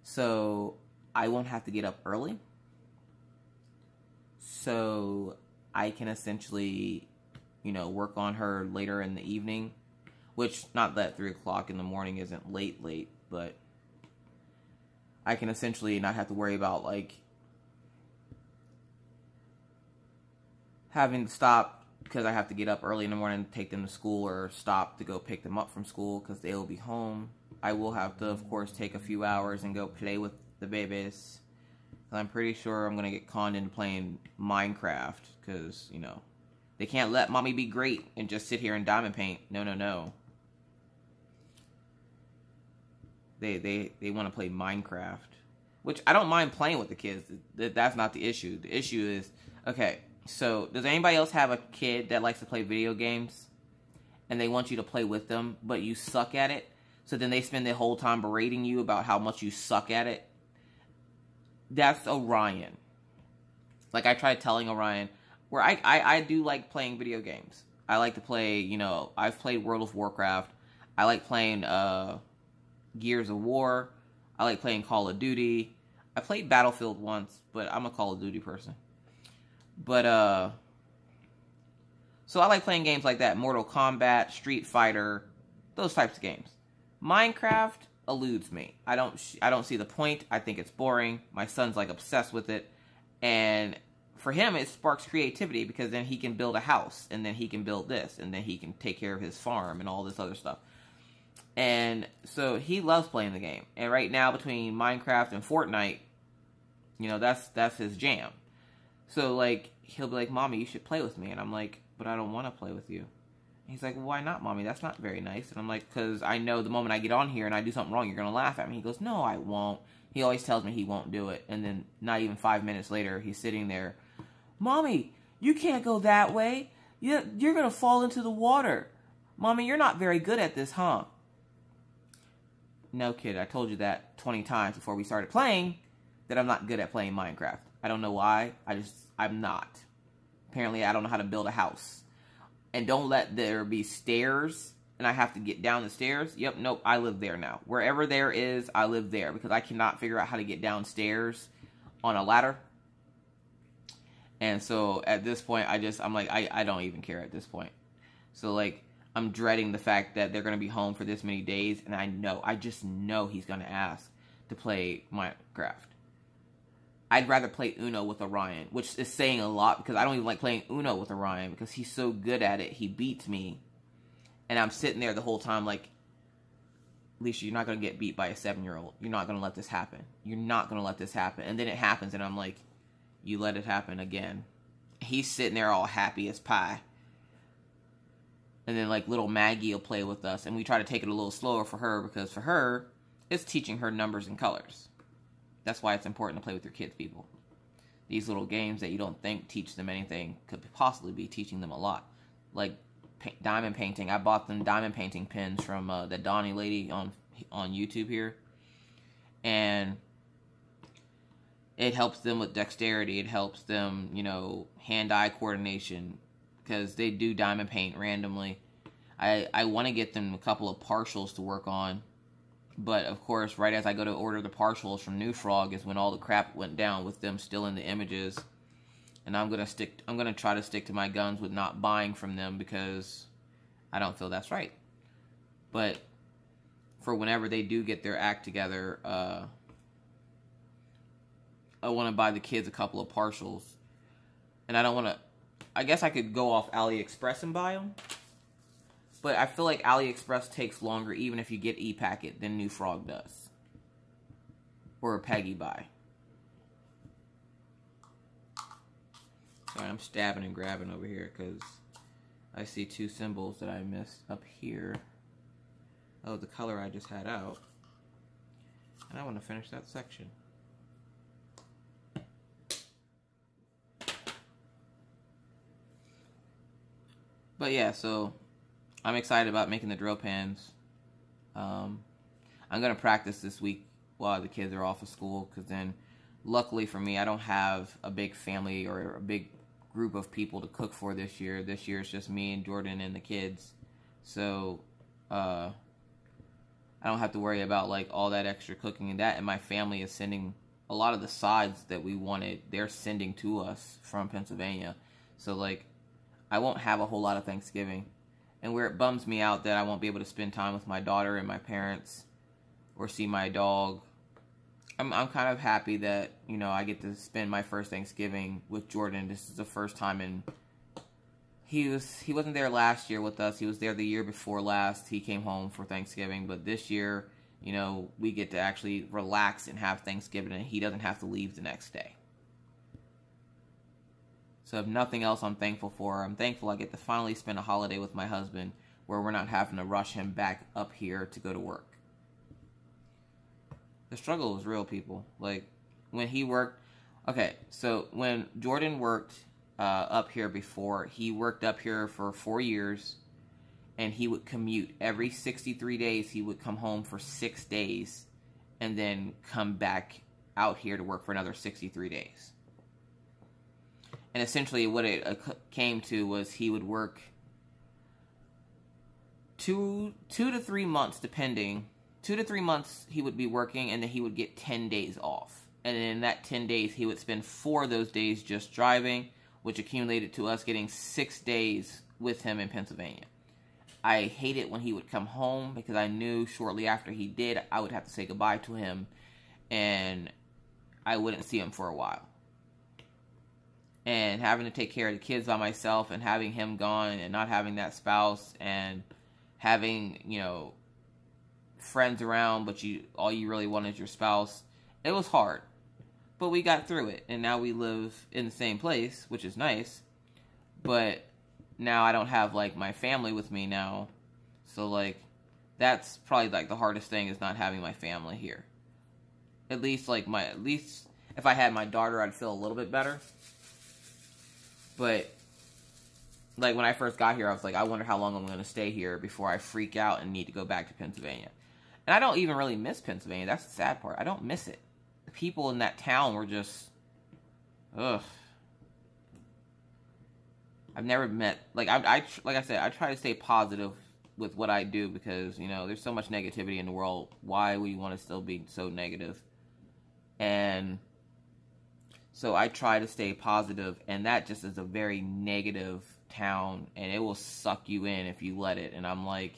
So I won't have to get up early. So I can essentially, you know, work on her later in the evening. Which, not that 3 o'clock in the morning isn't late, but I can essentially not have to worry about, like, having to stop because I have to get up early in the morning to take them to school, or stop to go pick them up from school because they will be home. I will have to, of course, take a few hours and go play with the babies. I'm pretty sure I'm going to get conned into playing Minecraft because, you know, they can't let mommy be great and just sit here and diamond paint. No, no, no. They want to play Minecraft, which I don't mind playing with the kids. That's not the issue. The issue is, okay, so does anybody else have a kid that likes to play video games and they want you to play with them, but you suck at it? So then they spend the whole time berating you about how much you suck at it? That's Orion. Like, I tried telling Orion, where I do like playing video games. I like to play, you know, I've played World of Warcraft. I like playing Gears of War. I like playing Call of Duty. I played Battlefield once, but I'm a Call of Duty person. But, so I like playing games like that. Mortal Kombat, Street Fighter, those types of games. Minecraft eludes me. I don't see the point. I think it's boring. My son's, like, obsessed with it. And for him, it sparks creativity because then he can build a house. And then he can build this. And then he can take care of his farm and all this other stuff. And so he loves playing the game. And right now, between Minecraft and Fortnite, you know, that's his jam. So, like, he'll be like, Mommy, you should play with me. And I'm like, but I don't want to play with you. And he's like, well, why not, Mommy? That's not very nice. And I'm like, because I know the moment I get on here and I do something wrong, you're going to laugh at me. He goes, no, I won't. He always tells me he won't do it. And then not even 5 minutes later, he's sitting there, Mommy, you can't go that way. You're going to fall into the water. Mommy, you're not very good at this, huh? No, kid, I told you that 20 times before we started playing that I'm not good at playing Minecraft. I don't know why. I'm not. Apparently, I don't know how to build a house. And don't let there be stairs and I have to get down the stairs. Yep, nope, I live there now. Wherever there is, I live there because I cannot figure out how to get downstairs on a ladder. And so at this point, I'm like, I don't even care at this point. So, like, I'm dreading the fact that they're going to be home for this many days. And I just know he's going to ask to play Minecraft. I'd rather play Uno with Orion, which is saying a lot because I don't even like playing Uno with Orion because he's so good at it. He beats me. And I'm sitting there the whole time like, Alicia, you're not going to get beat by a 7-year-old. You're not going to let this happen. You're not going to let this happen. And then it happens and I'm like, you let it happen again. He's sitting there all happy as pie. And then, like, little Maggie will play with us. And we try to take it a little slower for her because for her, it's teaching her numbers and colors. That's why it's important to play with your kids, people. These little games that you don't think teach them anything could possibly be teaching them a lot. Like diamond painting. I bought them diamond painting pins from the Donnie lady on YouTube here. And it helps them with dexterity. It helps them, you know, hand-eye coordination. Because they do diamond paint randomly. I want to get them a couple of partials to work on. But of course, right as I go to order the partials from New Frog is when all the crap went down with them still in the images. And I'm gonna try to stick to my guns with not buying from them because I don't feel that's right. But for whenever they do get their act together, I want to buy the kids a couple of partials. And I don't want to... I guess I could go off AliExpress and buy them. But I feel like AliExpress takes longer even if you get e-packet than New Frog does. Or a Peggy buy. Sorry, I'm stabbing and grabbing over here because I see two symbols that I missed up here. Oh, the color I just had out. And I want to finish that section. But yeah, so I'm excited about making the drill pans. I'm going to practice this week while the kids are off of school, because then, luckily for me, I don't have a big family or a big group of people to cook for this year. This year it's just me and Jordan and the kids. So, I don't have to worry about like all that extra cooking and that. And my family is sending a lot of the sides that we wanted. They're sending to us from Pennsylvania. So like, I won't have a whole lot of Thanksgiving. And where it bums me out that I won't be able to spend time with my daughter and my parents or see my dog, I'm kind of happy that, you know, I get to spend my first Thanksgiving with Jordan. This is the first time in... He wasn't there last year with us. He was there the year before last. He came home for Thanksgiving. But this year, you know, we get to actually relax and have Thanksgiving, and he doesn't have to leave the next day. So if nothing else, I'm thankful for. I'm thankful I get to finally spend a holiday with my husband where we're not having to rush him back up here to go to work. The struggle is real, people. Like, when he worked... Okay, so when Jordan worked... up here before, he worked up here for 4 years, and he would commute every 63 days. He would come home for 6 days and then come back out here to work for another 63 days. And essentially what it came to was he would work 2 to 3 months, depending. 2 to 3 months he would be working, and then he would get 10 days off. And in that 10 days, he would spend 4 of those days just driving, which accumulated to us getting 6 days with him in Pennsylvania. I hated when he would come home because I knew shortly after he did, I would have to say goodbye to him, and I wouldn't see him for a while. And having to take care of the kids by myself, and having him gone, and not having that spouse, and having, you know, friends around, but all you really want is your spouse, it was hard. But we got through it, and now we live in the same place, which is nice. But now I don't have, like, my family with me now. So, like, that's probably, like, the hardest thing is not having my family here. At least if I had my daughter, I'd feel a little bit better. But, like, when I first got here, I was like, I wonder how long I'm going to stay here before I freak out and need to go back to Pennsylvania. And I don't even really miss Pennsylvania. That's the sad part. I don't miss it. People in that town were just, ugh. I've never met, like I said, I try to stay positive with what I do because, you know, there's so much negativity in the world. Why would you want to still be so negative? And so I try to stay positive, and that just is a very negative town, and it will suck you in if you let it. And I'm like,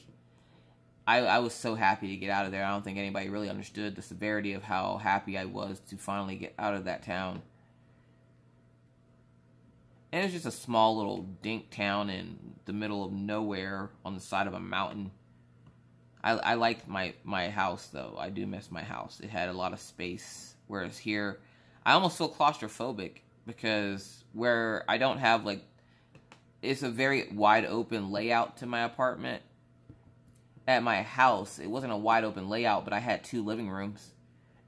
I was so happy to get out of there. I don't think anybody really understood the severity of how happy I was to finally get out of that town. And it's just a small little dink town in the middle of nowhere on the side of a mountain. I liked my house, though. I do miss my house. It had a lot of space. Whereas here, I almost feel claustrophobic because where I don't have, like, it's a very wide open layout to my apartment. At my house, it wasn't a wide open layout, but I had 2 living rooms.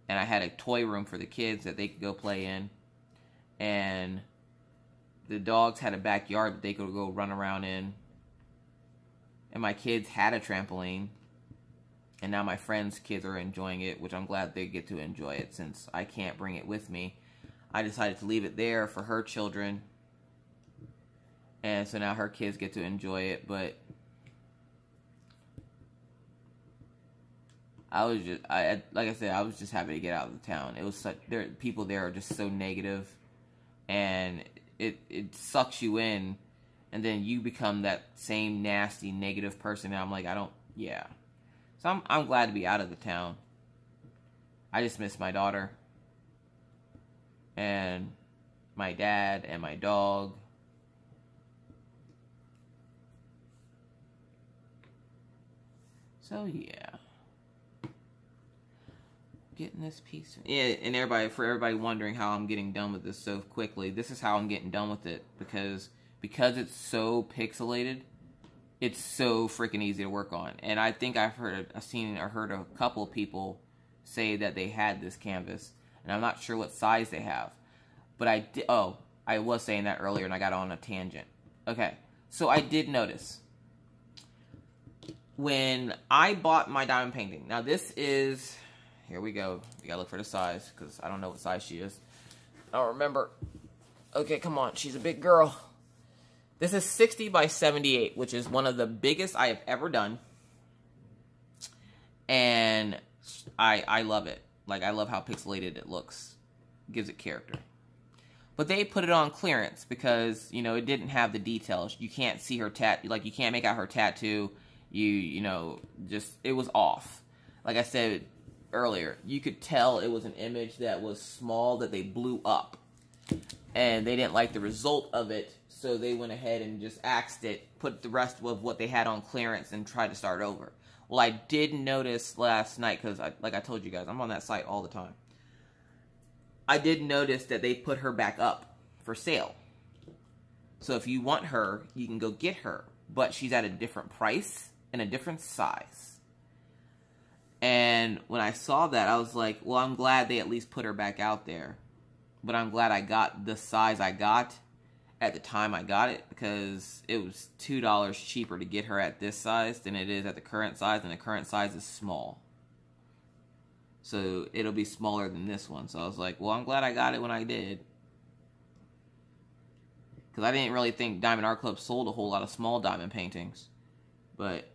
And I had a toy room for the kids that they could go play in. And the dogs had a backyard that they could go run around in. And my kids had a trampoline. And now my friends' kids are enjoying it, which I'm glad they get to enjoy it since I can't bring it with me. I decided to leave it there for her children. And so now her kids get to enjoy it, but like I said, I was just happy to get out of the town. It was such, people there are just so negative, and it sucks you in, and then you become that same nasty, negative person. And I'm like, yeah. So I'm glad to be out of the town. I just miss my daughter, and my dad, and my dog. So yeah. Getting this piece. Yeah, and for everybody wondering how I'm getting done with this so quickly, this is how I'm getting done with it, because it's so pixelated, it's so freaking easy to work on. And I think I've heard a couple of people say that they had this canvas, and I'm not sure what size they have, but I was saying that earlier and I got on a tangent. Okay, so I did notice when I bought my diamond painting. Now this is, here we go. We gotta look for the size, because I don't know what size she is. I don't remember. Okay, come on. She's a big girl. This is 60 by 78, which is one of the biggest I have ever done. And I love it. Like, I love how pixelated it looks. It gives it character. But they put it on clearance because, you know, it didn't have the details. You can't see her like, you can't make out her tattoo. You know, just, it was off. Like I said earlier, you could tell it was an image that was small that they blew up, and they didn't like the result of it, so they went ahead and just axed it, put the rest of what they had on clearance, and tried to start over. Well, I did notice last night, because like I told you guys, I'm on that site all the time. I did notice that they put her back up for sale. So if you want her, you can go get her, but she's at a different price and a different size. And when I saw that, I was like, well, I'm glad they at least put her back out there. But I'm glad I got the size I got at the time I got it, because it was $2 cheaper to get her at this size than it is at the current size, and the current size is small. So it'll be smaller than this one. So I was like, well, I'm glad I got it when I did. Because I didn't really think Diamond Art Club sold a whole lot of small diamond paintings. But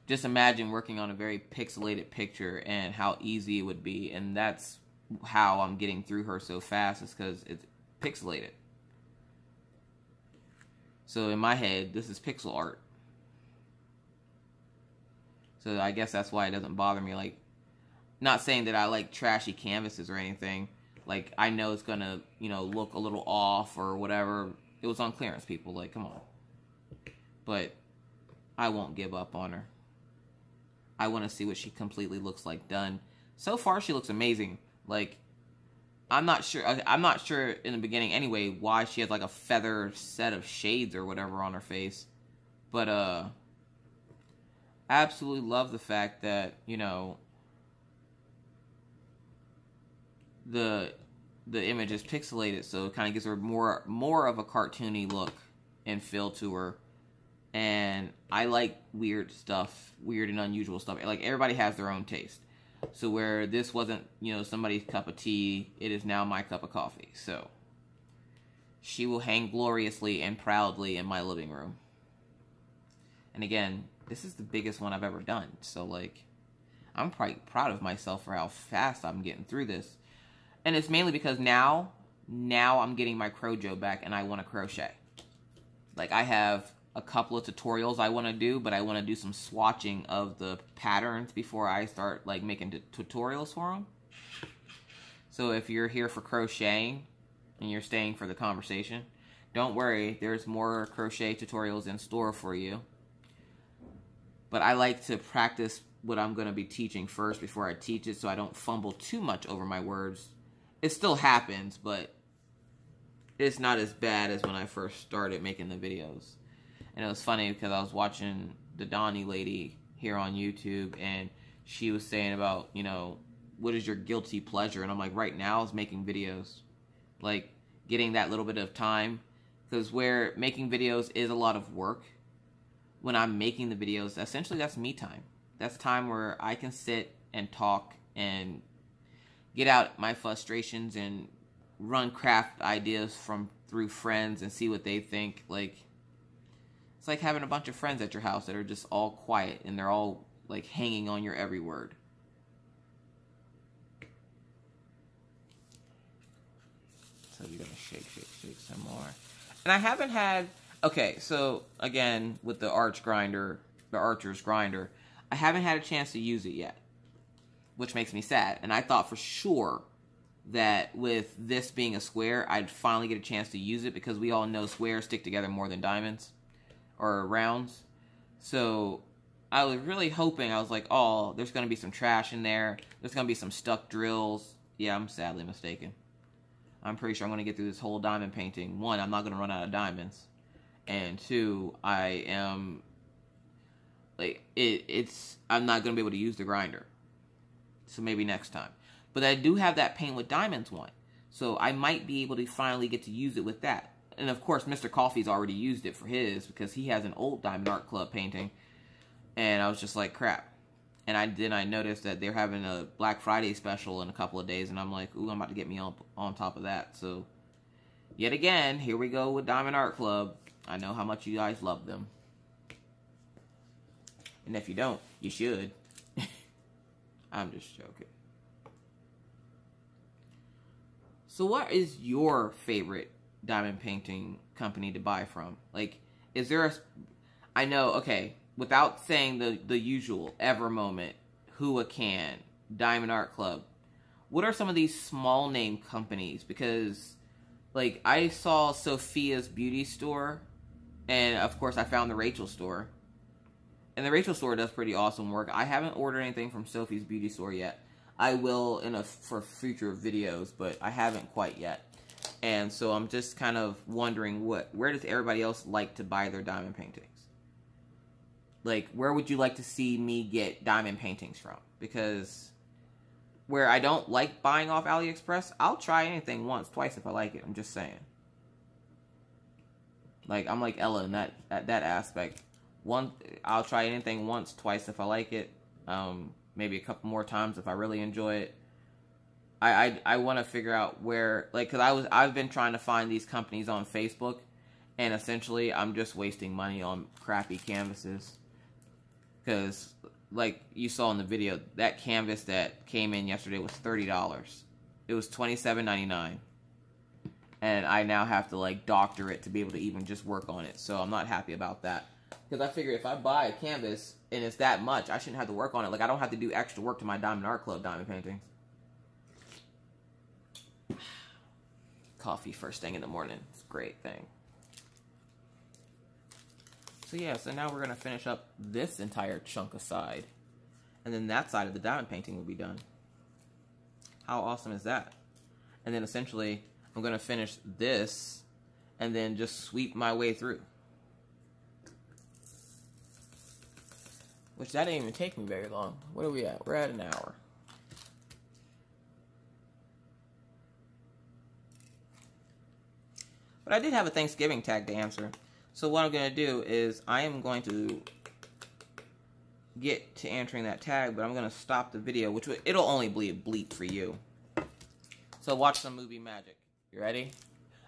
just imagine working on a very pixelated picture and how easy it would be. And that's how I'm getting through her so fast, is because it's pixelated. So in my head, this is pixel art. So I guess that's why it doesn't bother me. Like, not saying that I like trashy canvases or anything. Like, I know it's gonna, you know, look a little off or whatever. It was on clearance, people. Like, come on. But I won't give up on her. I want to see what she completely looks like done. So far, she looks amazing. Like, I'm not sure in the beginning anyway why she has like a feather set of shades or whatever on her face. But, I absolutely love the fact that, you know, the image is pixelated, so it kind of gives her more of a cartoony look and feel to her. And I like weird stuff, weird and unusual stuff. Like, everybody has their own taste. So where this wasn't, you know, somebody's cup of tea, it is now my cup of coffee. So she will hang gloriously and proudly in my living room. And again, this is the biggest one I've ever done. So, like, I'm quite proud of myself for how fast I'm getting through this. And it's mainly because now I'm getting my Crojo back and I want to crochet. Like, I have a couple of tutorials I want to do, but I want to do some swatching of the patterns before I start, like, making tutorials for them. So if you're here for crocheting and you're staying for the conversation, don't worry, there's more crochet tutorials in store for you. But I like to practice what I'm going to be teaching first before I teach it, so I don't fumble too much over my words. It still happens, but it's not as bad as when I first started making the videos. And it was funny because I was watching the Donnie lady here on YouTube, and she was saying about, you know, what is your guilty pleasure? And I'm like, right now is making videos. Like, getting that little bit of time. Because where making videos is a lot of work, when I'm making the videos, essentially that's me time. That's time where I can sit and talk and get out my frustrations and run craft ideas through friends and see what they think. Like, It's like having a bunch of friends at your house that are just all quiet and they're all like hanging on your every word. So you're gonna shake some more. And I haven't had, okay, so again, with the Archer's grinder, I haven't had a chance to use it yet, which makes me sad. And I thought for sure that with this being a square, I'd finally get a chance to use it, because we all know squares stick together more than diamonds or rounds. So I was really hoping, I was like, oh, there's going to be some trash in there. There's going to be some stuck drills. Yeah, I'm sadly mistaken. I'm pretty sure I'm going to get through this whole diamond painting. One, I'm not going to run out of diamonds. And two, I am, like, I'm not going to be able to use the grinder. So maybe next time. But I do have that paint with diamonds one. So I might be able to finally get to use it with that. And of course, Mr. Coffee's already used it for his, because he has an old Diamond Art Club painting. And I was just like, crap. And then I noticed that they're having a Black Friday special in a couple of days, and I'm like, ooh, I'm about to get me on top of that. So, yet again, here we go with Diamond Art Club. I know how much you guys love them. And if you don't, you should. I'm just joking. So what is your favorite diamond painting company to buy from? Like, is there a... I know, okay... Without saying the usual, Ever Moment, Hua Can, Diamond Art Club, what are some of these small name companies? Because, like, I saw Sophia's Beauty Store, and of course I found the Rachel Store. And the Rachel Store does pretty awesome work. I haven't ordered anything from Sophie's Beauty Store yet. I will for future videos, but I haven't quite yet. And so I'm just kind of wondering where does everybody else like to buy their diamond paintings? Like, where would you like to see me get diamond paintings from? Because where I don't like buying off AliExpress, I'll try anything once, twice if I like it. I'm just saying. Like, I'm like Ella in that aspect. I'll try anything once, twice if I like it. Maybe a couple more times if I really enjoy it. I want to figure out where, like, because I've been trying to find these companies on Facebook, and essentially I'm just wasting money on crappy canvases. Because, like you saw in the video, that canvas that came in yesterday was $30. It was $27.99. And I now have to, like, doctor it to be able to even just work on it. So I'm not happy about that. Because I figure if I buy a canvas and it's that much, I shouldn't have to work on it. Like, I don't have to do extra work to my Diamond Art Club diamond paintings. Coffee first thing in the morning. It's a great thing. So yeah, so now we're going to finish up this entire chunk aside. And then that side of the diamond painting will be done. How awesome is that? And then essentially, I'm going to finish this and then just sweep my way through. Which that didn't even take me very long. What are we at? We're at an hour. But I did have a Thanksgiving tag to answer. So what I'm going to do is I am going to get to answering that tag, but I'm going to stop the video, which it'll only be a bleep for you. So watch some movie magic. You ready?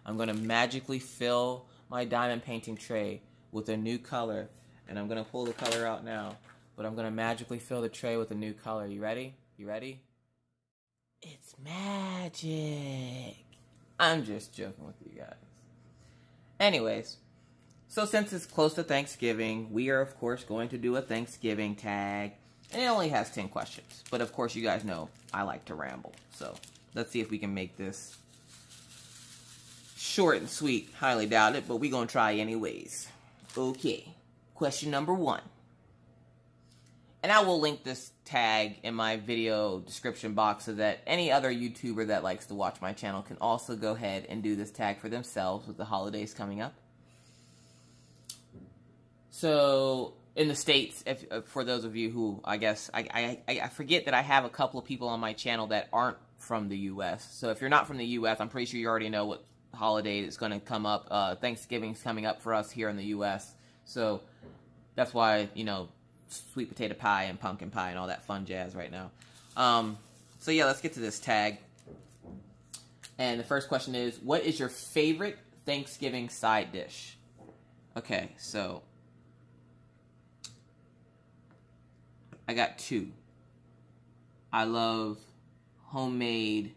I'm going to magically fill my diamond painting tray with a new color. And I'm going to pull the color out now. But I'm going to magically fill the tray with a new color. You ready? You ready? It's magic. I'm just joking with you guys. Anyways. So since it's close to Thanksgiving, we are, of course, going to do a Thanksgiving tag. And it only has 10 questions. But, of course, you guys know I like to ramble. So, let's see if we can make this short and sweet. Highly doubt it, but we're going to try anyways. Okay. Question number 1. And I will link this tag in my video description box so that any other YouTuber that likes to watch my channel can also go ahead and do this tag for themselves with the holidays coming up. So, in the States, for those of you who, I guess, I forget that I have a couple of people on my channel that aren't from the U.S. So, if you're not from the U.S., I'm pretty sure you already know what holiday is going to come up. Thanksgiving's coming up for us here in the U.S. So, that's why, you know, sweet potato pie and pumpkin pie and all that fun jazz right now. So, yeah, let's get to this tag. And the first question is, what is your favorite Thanksgiving side dish? Okay, so I got two. I love homemade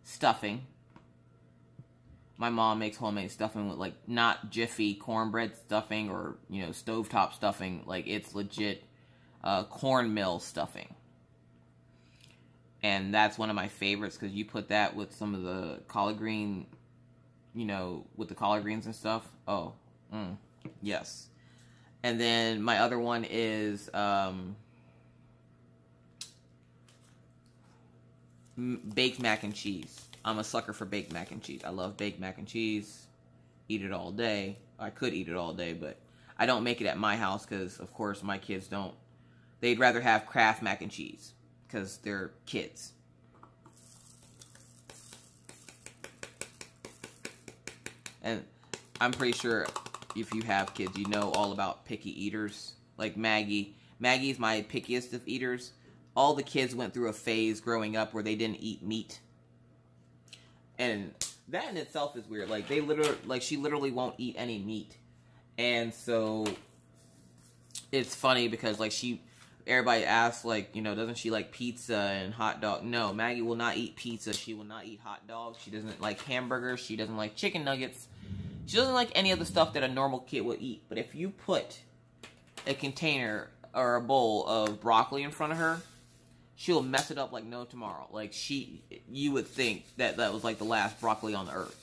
stuffing. My mom makes homemade stuffing with, like, not Jiffy cornbread stuffing or, you know, stovetop stuffing. Like, it's legit cornmeal stuffing. And that's one of my favorites because you put that with some of the collard green, you know, with the collard greens and stuff. Oh, yes. And then my other one is baked mac and cheese. I'm a sucker for baked mac and cheese. I love baked mac and cheese. Eat it all day. I could eat it all day, but I don't make it at my house because, of course, my kids don't. They'd rather have Kraft mac and cheese because they're kids. And I'm pretty sure if you have kids, you know all about picky eaters. Like Maggie. Maggie's my pickiest of eaters. All the kids went through a phase growing up where they didn't eat meat. And that in itself is weird. Like, she literally won't eat any meat. And so, it's funny because, like, everybody asks, like, you know, doesn't she like pizza and hot dog? No, Maggie will not eat pizza. She will not eat hot dogs. She doesn't like hamburgers. She doesn't like chicken nuggets. She doesn't like any of the stuff that a normal kid would eat. But if you put a container or a bowl of broccoli in front of her, she'll mess it up like no tomorrow. Like, you would think that was like the last broccoli on the earth.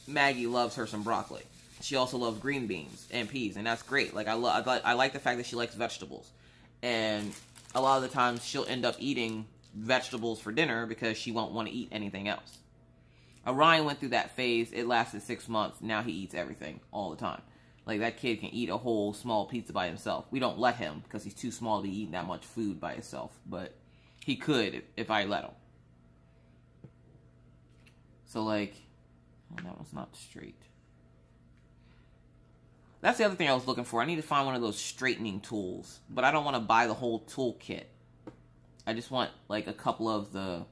Maggie loves her some broccoli. She also loves green beans and peas, and that's great. Like, I like the fact that she likes vegetables. And a lot of the times she'll end up eating vegetables for dinner because she won't want to eat anything else. Orion went through that phase. It lasted 6 months. Now he eats everything all the time. Like, that kid can eat a whole small pizza by himself. We don't let him because he's too small to eat that much food by himself. But he could if I let him. So, like, oh, that one's not straight. That's the other thing I was looking for. I need to find one of those straightening tools. But I don't want to buy the whole tool kit. I just want, like, a couple of the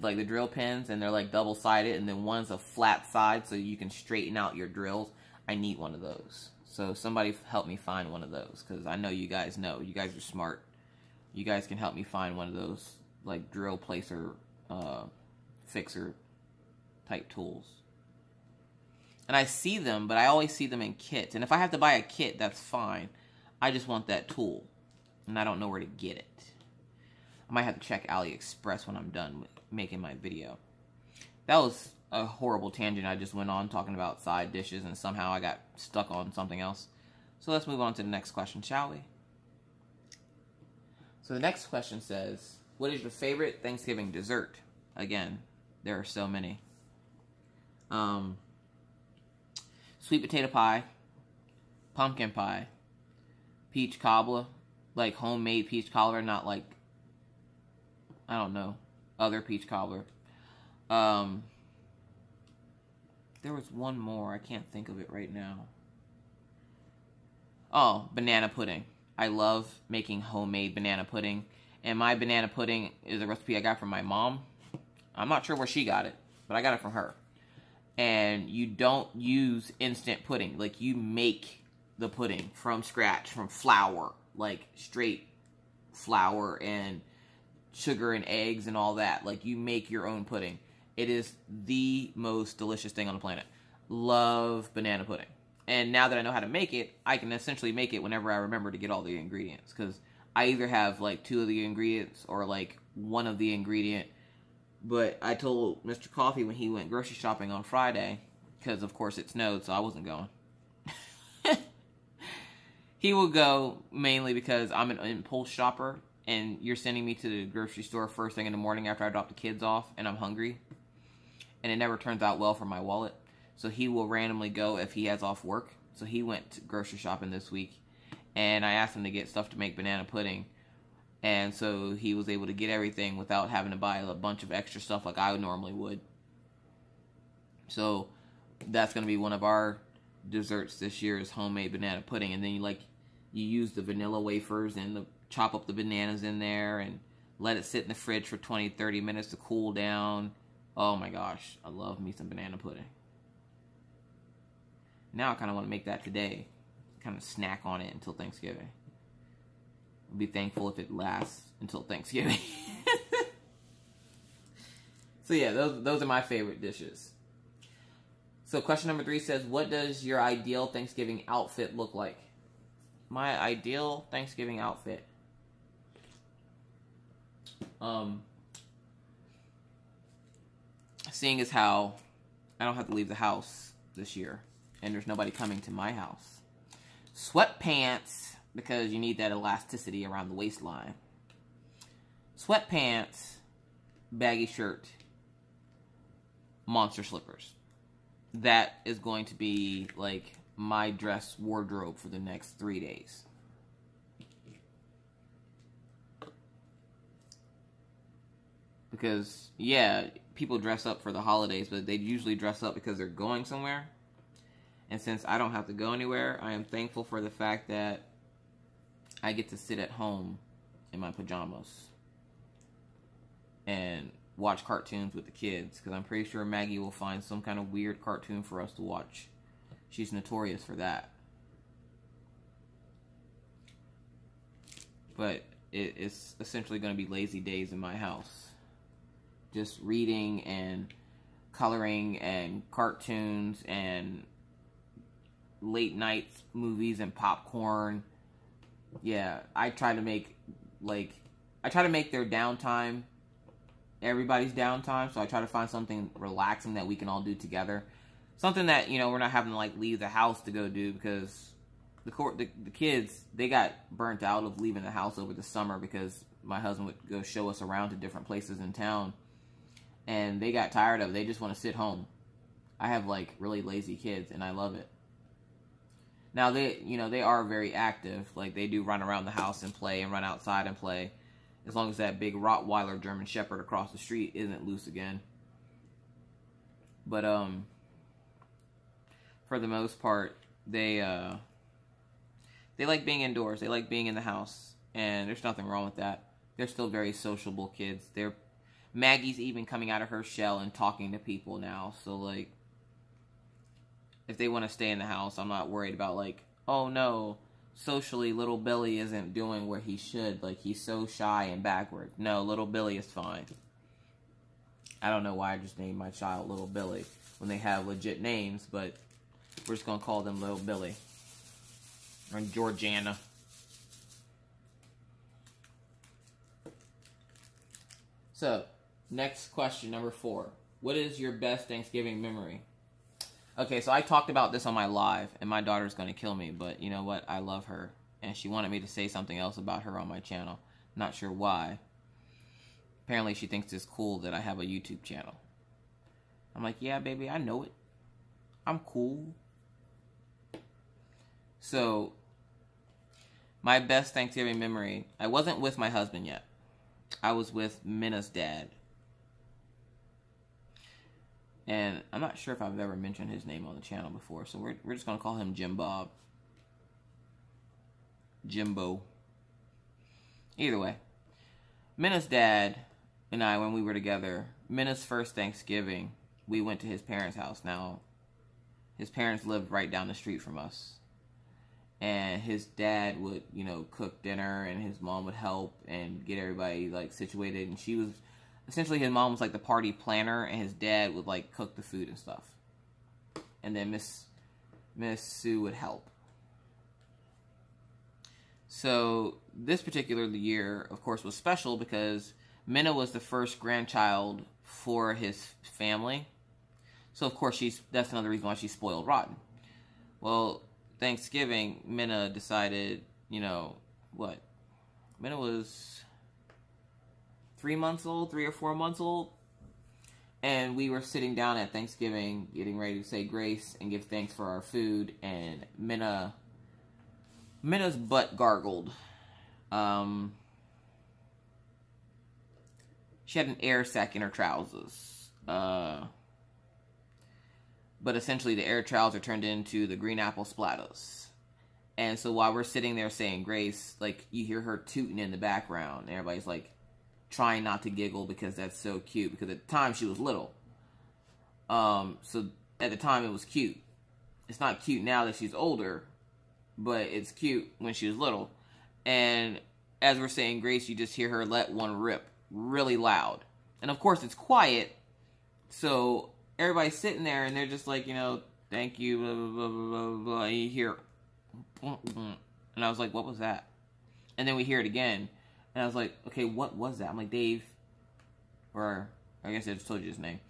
like the drill pins, and they're like double-sided, and then one's a flat side so you can straighten out your drills. I need one of those. So somebody help me find one of those, because I know you guys know. You guys are smart. You guys can help me find one of those, like, drill placer, fixer type tools. And I see them, but I always see them in kits. And if I have to buy a kit, that's fine. I just want that tool, and I don't know where to get it. I might have to check AliExpress when I'm done with making my video. That was a horrible tangent I just went on talking about side dishes, and somehow I got stuck on something else. So let's move on to the next question, shall we? So the next question says, what is your favorite Thanksgiving dessert? Again, there are so many. Sweet potato pie, pumpkin pie, peach cobbler, like homemade peach cobbler, not like, I don't know, other peach cobbler. There was one more. I can't think of it right now. Oh, banana pudding. I love making homemade banana pudding. And my banana pudding is a recipe I got from my mom. I'm not sure where she got it, but I got it from her. And you don't use instant pudding. Like, you make the pudding from scratch, from flour. Like, straight flour and sugar and eggs and all that. Like, you make your own pudding. It is the most delicious thing on the planet. Love banana pudding. And now that I know how to make it, I can essentially make it whenever I remember to get all the ingredients. Because I either have, like, 2 of the ingredients or, like, 1 of the ingredient. But I told Mr. Coffee when he went grocery shopping on Friday, because, of course, it snowed, so I wasn't going. He will go mainly because I'm an impulse shopper. And you're sending me to the grocery store first thing in the morning after I drop the kids off, and I'm hungry. And it never turns out well for my wallet. So he will randomly go if he has off work. So he went grocery shopping this week. And I asked him to get stuff to make banana pudding. And so he was able to get everything without having to buy a bunch of extra stuff like I normally would. So that's going to be one of our desserts this year, is homemade banana pudding. And then you use the vanilla wafers and chop up the bananas in there and let it sit in the fridge for 20-30 minutes to cool down. Oh my gosh, I love me some banana pudding. Now I kind of want to make that today. Kind of snack on it until Thanksgiving. I'll be thankful if it lasts until Thanksgiving. So yeah, those are my favorite dishes. So question number 3 says, what does your ideal Thanksgiving outfit look like? My ideal Thanksgiving outfit. Seeing as how I don't have to leave the house this year, and there's nobody coming to my house. Sweatpants, because you need that elasticity around the waistline. Sweatpants, baggy shirt, monster slippers. That is going to be like my dress wardrobe for the next 3 days. Because, yeah, people dress up for the holidays, but they usually dress up because they're going somewhere. And since I don't have to go anywhere, I am thankful for the fact that I get to sit at home in my pajamas and watch cartoons with the kids. Because I'm pretty sure Maggie will find some kind of weird cartoon for us to watch. She's notorious for that. But it's essentially going to be lazy days in my house. Just reading and coloring and cartoons and late night movies and popcorn. Yeah, I try to make their downtime everybody's downtime, so I try to find something relaxing that we can all do together. Something that, you know, we're not having to like leave the house to go do, because the kids, they got burnt out of leaving the house over the summer because my husband would go show us around to different places in town. And they got tired of it. They just want to sit home. I have, like, really lazy kids, and I love it. Now, they are very active. Like, they do run around the house and play and run outside and play. As long as that big Rottweiler German Shepherd across the street isn't loose again. But, for the most part, they like being indoors. They like being in the house. And there's nothing wrong with that. They're still very sociable kids. Maggie's even coming out of her shell and talking to people now. So, like, if they want to stay in the house, I'm not worried about, like, oh, no, socially, little Billy isn't doing what he should. Like, he's so shy and backward. No, little Billy is fine. I don't know why I just named my child Little Billy when they have legit names, but we're just going to call them Little Billy. Or Georgiana. So, next question, number 4. What is your best Thanksgiving memory? Okay, so I talked about this on my live, and my daughter's going to kill me, but you know what? I love her, and she wanted me to say something else about her on my channel. Not sure why. Apparently, she thinks it's cool that I have a YouTube channel. I'm like, yeah, baby, I know it. I'm cool. So, my best Thanksgiving memory, I wasn't with my husband yet. I was with Minna's dad. And I'm not sure if I've ever mentioned his name on the channel before, so we're just going to call him Jim Bob. Jimbo. Either way. Minna's dad and I, when we were together, Minna's first Thanksgiving, we went to his parents' house. Now, his parents lived right down the street from us. And his dad would, you know, cook dinner, and his mom would help and get everybody, like, situated. And she was, essentially, his mom was, like, the party planner, and his dad would, like, cook the food and stuff. And then Miss Sue would help. So, this particular year, of course, was special because Minna was the first grandchild for his family. So, of course, that's another reason why she's spoiled rotten. Well, Thanksgiving, Minna decided, you know, what? Minna was 3 months old, 3 or 4 months old. And we were sitting down at Thanksgiving, getting ready to say grace and give thanks for our food. And Minna's butt gargled. She had an air sac in her trousers. But essentially the air trouser turned into the green apple splatters. And so while we're sitting there saying grace, like, you hear her tooting in the background. And everybody's, like, trying not to giggle because that's so cute. Because at the time she was little. So at the time it was cute. it's not cute now that she's older, but it's cute when she was little. And as we're saying grace, you just hear her let one rip really loud. And of course, it's quiet. So everybody's sitting there and they're just like, you know, thank you, blah, blah, blah, blah, blah, blah. And you hear, and I was like, what was that? And then we hear it again. And I was like, okay, what was that? I'm like, Dave, or I guess I just told you his name.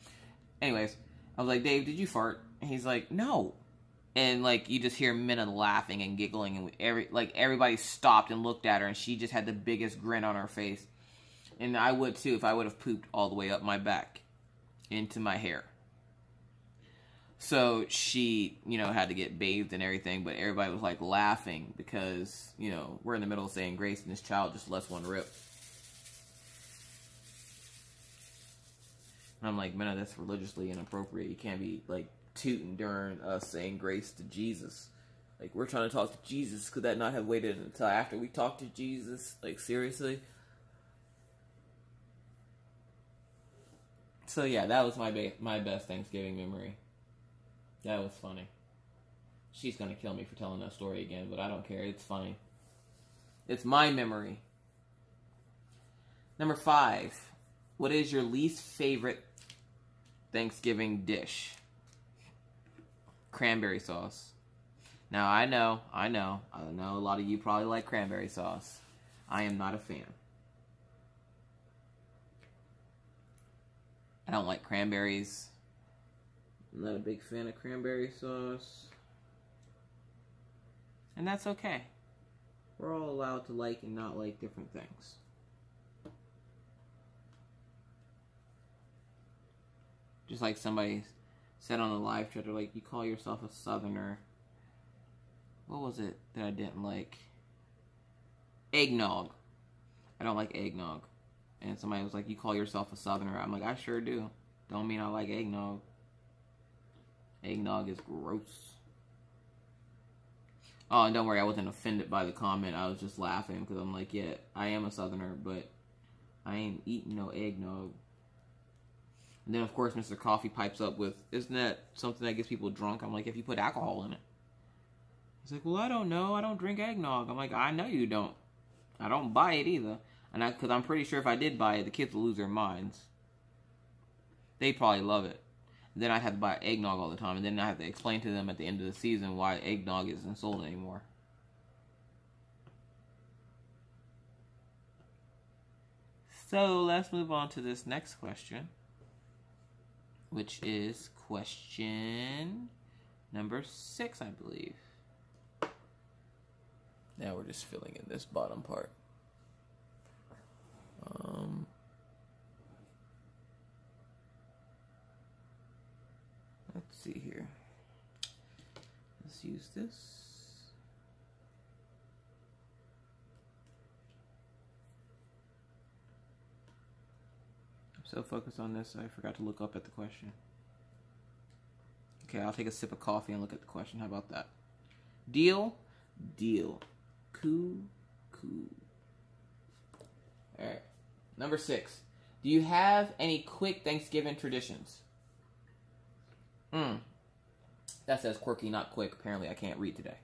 Anyways, I was like, Dave, did you fart? And he's like, no. And like, you just hear Minna laughing and giggling, and everybody stopped and looked at her, and she just had the biggest grin on her face. And I would too if I would have pooped all the way up my back into my hair. So she, you know, had to get bathed and everything, but everybody was like laughing because, you know, we're in the middle of saying grace and this child just lets one rip. And I'm like, man, that's religiously inappropriate. You can't be like tooting during us saying grace to Jesus. Like, we're trying to talk to Jesus. Could that not have waited until after we talked to Jesus? Like, seriously? So yeah, that was my best Thanksgiving memory. That was funny. She's gonna kill me for telling that story again, but I don't care. It's funny. It's my memory. Number 5. What is your least favorite Thanksgiving dish? Cranberry sauce. Now, I know a lot of you probably like cranberry sauce. I am not a fan. I don't like cranberries. I'm not a big fan of cranberry sauce. And that's okay. We're all allowed to like and not like different things. Just like somebody said on the live chat, they're like, you call yourself a Southerner. What was it that I didn't like? Eggnog. I don't like eggnog. And somebody was like, you call yourself a Southerner. I'm like, I sure do. Don't mean I like eggnog. Eggnog is gross. Oh, and don't worry, I wasn't offended by the comment. I was just laughing because I'm like, yeah, I am a Southerner, but I ain't eating no eggnog. And then, of course, Mr. Coffee pipes up with, isn't that something that gets people drunk? I'm like, if you put alcohol in it. He's like, well, I don't know. I don't drink eggnog. I'm like, I know you don't. I don't buy it either. And because I'm pretty sure if I did buy it, the kids would lose their minds. They'd probably love it. And then I'd have to buy eggnog all the time. And then I have to explain to them at the end of the season why eggnog isn't sold anymore. So let's move on to this next question, which is question number 6, I believe. Now we're just filling in this bottom part. Let's see here. Let's use this. I'm so focused on this, I forgot to look up at the question. Okay, I'll take a sip of coffee and look at the question. How about that? Deal? Deal. Cool. Alright. Number 6. Do you have any quick Thanksgiving traditions? That says quirky, not quick. Apparently I can't read today.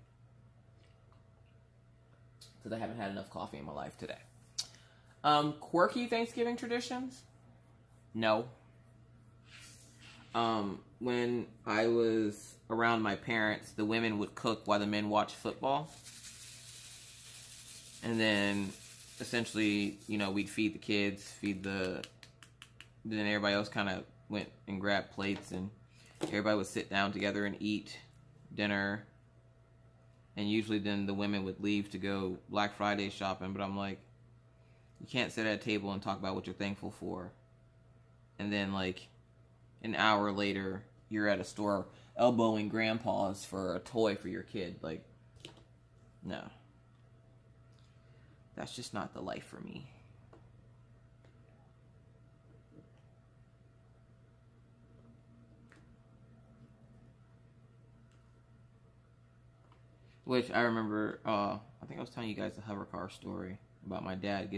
Because I haven't had enough coffee in my life today. Quirky Thanksgiving traditions? No. When I was around my parents, the women would cook while the men watched football. And then, essentially, you know, we'd feed the kids, then everybody else kind of went and grabbed plates, and everybody would sit down together and eat dinner. And usually then the women would leave to go Black Friday shopping, but I'm like, you can't sit at a table and talk about what you're thankful for. And then, like, an hour later, you're at a store elbowing grandpas for a toy for your kid. Like, no. That's just not the life for me. Which I remember, I think I was telling you guys the hover car story about my dad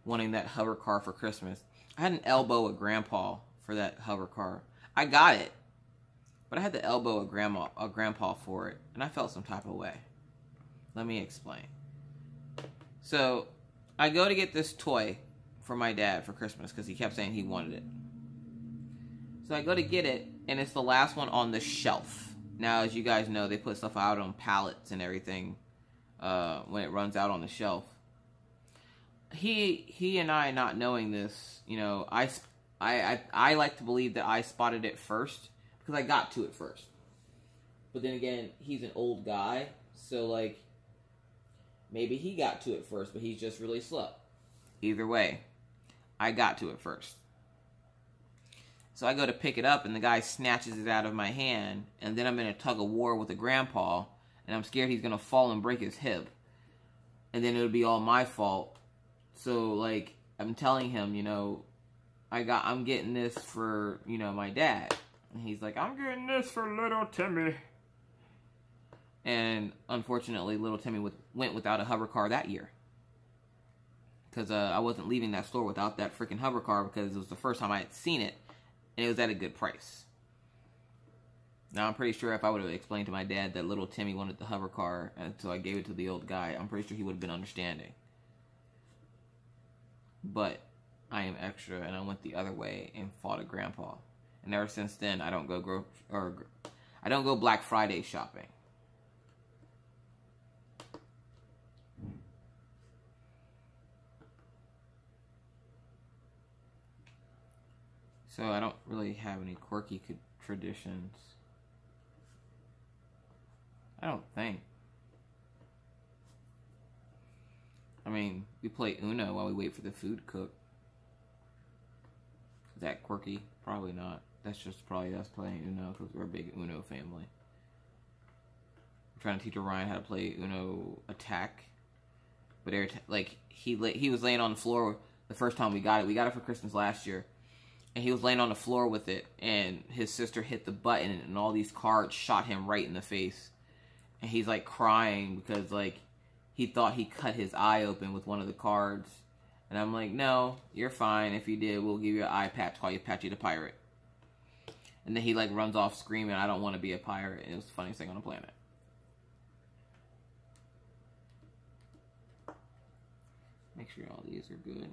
wanting that hover car for Christmas. I had an elbow at grandpa for that hover car. I got it, but I had to elbow a grandpa for it, and I felt some type of way. Let me explain. So, I go to get this toy for my dad for Christmas because he kept saying he wanted it. So I go to get it, and it's the last one on the shelf. Now, as you guys know, they put stuff out on pallets and everything when it runs out on the shelf. He and I, not knowing this, you know, I like to believe that I spotted it first because I got to it first. But then again, he's an old guy, so like maybe he got to it first, but he's just really slow. Either way, I got to it first. So I go to pick it up, and the guy snatches it out of my hand, and then I'm in a tug of war with a grandpa, and I'm scared he's gonna fall and break his hip, and then it'll be all my fault. So like I'm telling him, you know, I'm getting this for, you know, my dad, and he's like, I'm getting this for little Timmy. And unfortunately, little Timmy went without a hover car that year. Because I wasn't leaving that store without that freaking hover car because it was the first time I had seen it. And it was at a good price. Now, I'm pretty sure if I would have explained to my dad that little Timmy wanted the hover car, and so I gave it to the old guy, I'm pretty sure he would have been understanding. But I am extra, and I went the other way and fought a grandpa. And ever since then, I don't go Black Friday shopping. So I don't really have any quirky traditions. I don't think. I mean, we play Uno while we wait for the food to cook. Is that quirky? Probably not. That's just probably us playing Uno because we're a big Uno family. I'm trying to teach Ryan how to play Uno Attack. But like he was laying on the floor the first time we got it. We got it for Christmas last year. And he was laying on the floor with it, and his sister hit the button, and all these cards shot him right in the face. And he's, like, crying because, like, he thought he cut his eye open with one of the cards. And I'm like, no, you're fine. If you did, we'll give you an eye patch, call you Patchy the Pirate. And then he, like, runs off screaming, I don't want to be a pirate. And it was the funniest thing on the planet. Make sure all these are good.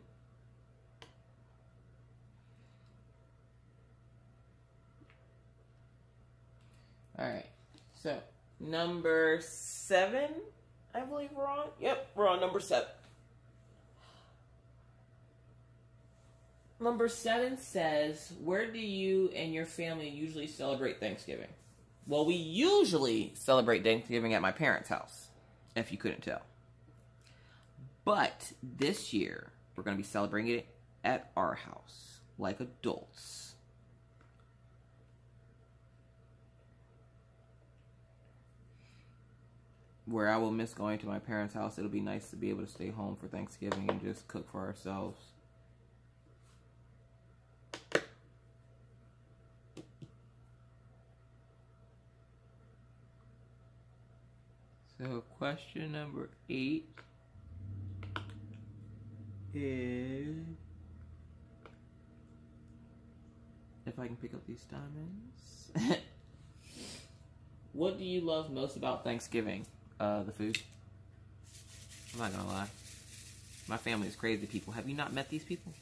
Alright, so number 7, I believe we're on. Yep, we're on number 7. Number 7 says, where do you and your family usually celebrate Thanksgiving? Well, we usually celebrate Thanksgiving at my parents' house, if you couldn't tell. But this year, we're going to be celebrating it at our house, like adults. Where I will miss going to my parents' house, it'll be nice to be able to stay home for Thanksgiving and just cook for ourselves. So question number 8 is, if I can pick up these diamonds. What do you love most about Thanksgiving? The food. I'm not gonna lie. My family is crazy people. Have you not met these people?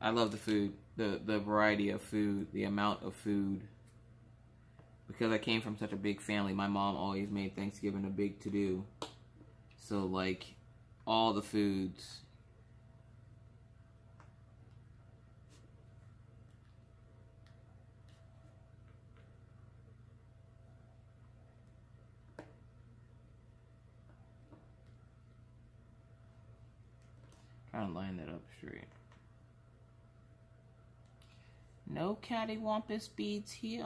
I love the food. The variety of food. The amount of food. Because I came from such a big family, my mom always made Thanksgiving a big to-do. So, like, all the foods. Trying to line that up straight. No cattywampus beads here.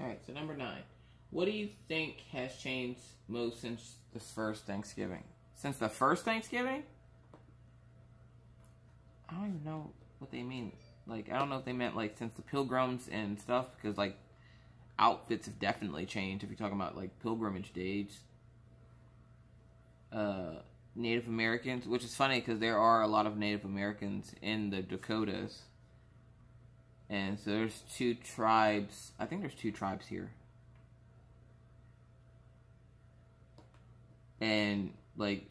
Alright, so number 9. What do you think has changed most since the first Thanksgiving? Since the first Thanksgiving? I don't even know what they mean. Like, I don't know if they meant, like, since the Pilgrims and stuff, because, like, outfits have definitely changed if you're talking about, like, pilgrimage days. Native Americans, which is funny because there are a lot of Native Americans in the Dakotas. And so there's 2 tribes. I think there's 2 tribes here. And, like,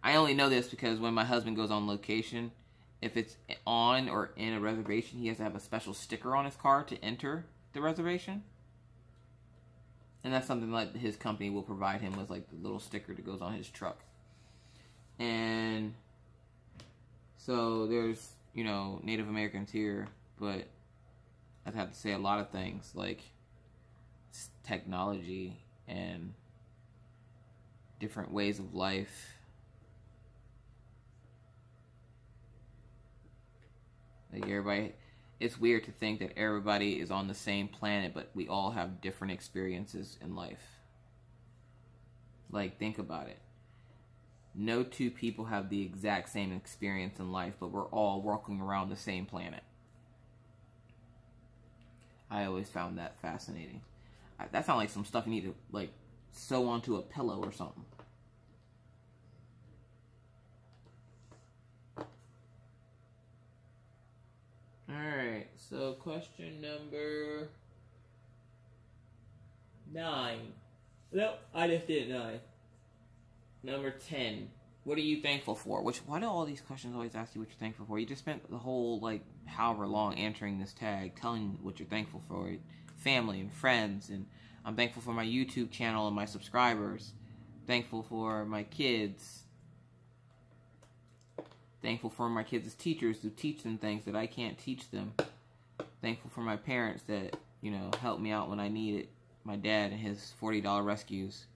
I only know this because when my husband goes on location, if it's on or in a reservation, he has to have a special sticker on his car to enter the reservation. And that's something like his company will provide him with, like, the little sticker that goes on his truck. And so there's, you know, Native Americans here, but I'd have to say a lot of things, like technology and different ways of life. Like, everybody, it's weird to think that everybody is on the same planet, but we all have different experiences in life. Like, think about it. No 2 people have the exact same experience in life, but we're all walking around the same planet. I always found that fascinating. That sounds like some stuff you need to, like, sew onto a pillow or something. Alright, so question number 9. Nope, I just did 9. Number 10. What are you thankful for? Why do all these questions always ask you what you're thankful for? You just spent the whole, like, however long answering this tag, telling what you're thankful for. Family and friends, and I'm thankful for my YouTube channel and my subscribers. Thankful for my kids. Thankful for my kids' teachers who teach them things that I can't teach them. Thankful for my parents that, you know, helped me out when I needed. My dad and his $40 rescues.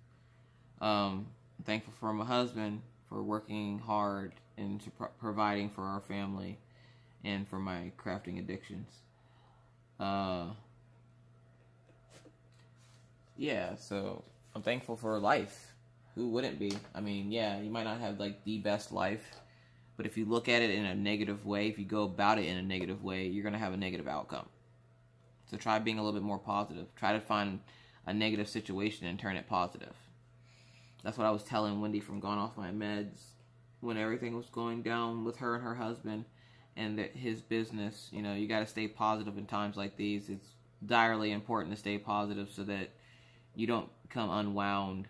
Thankful for my husband for working hard and providing for our family and for my crafting addictions. Yeah, so I'm thankful for life. Who wouldn't be? I mean, yeah, you might not have, like, the best life, but if you look at it in a negative way, if you go about it in a negative way, you're going to have a negative outcome. So try being a little bit more positive. Try to find a negative situation and turn it positive. That's what I was telling Wendy from Gone Off My Meds when everything was going down with her and her husband and that his business. You know, you got to stay positive in times like these. It's direly important to stay positive so that you don't become unwound.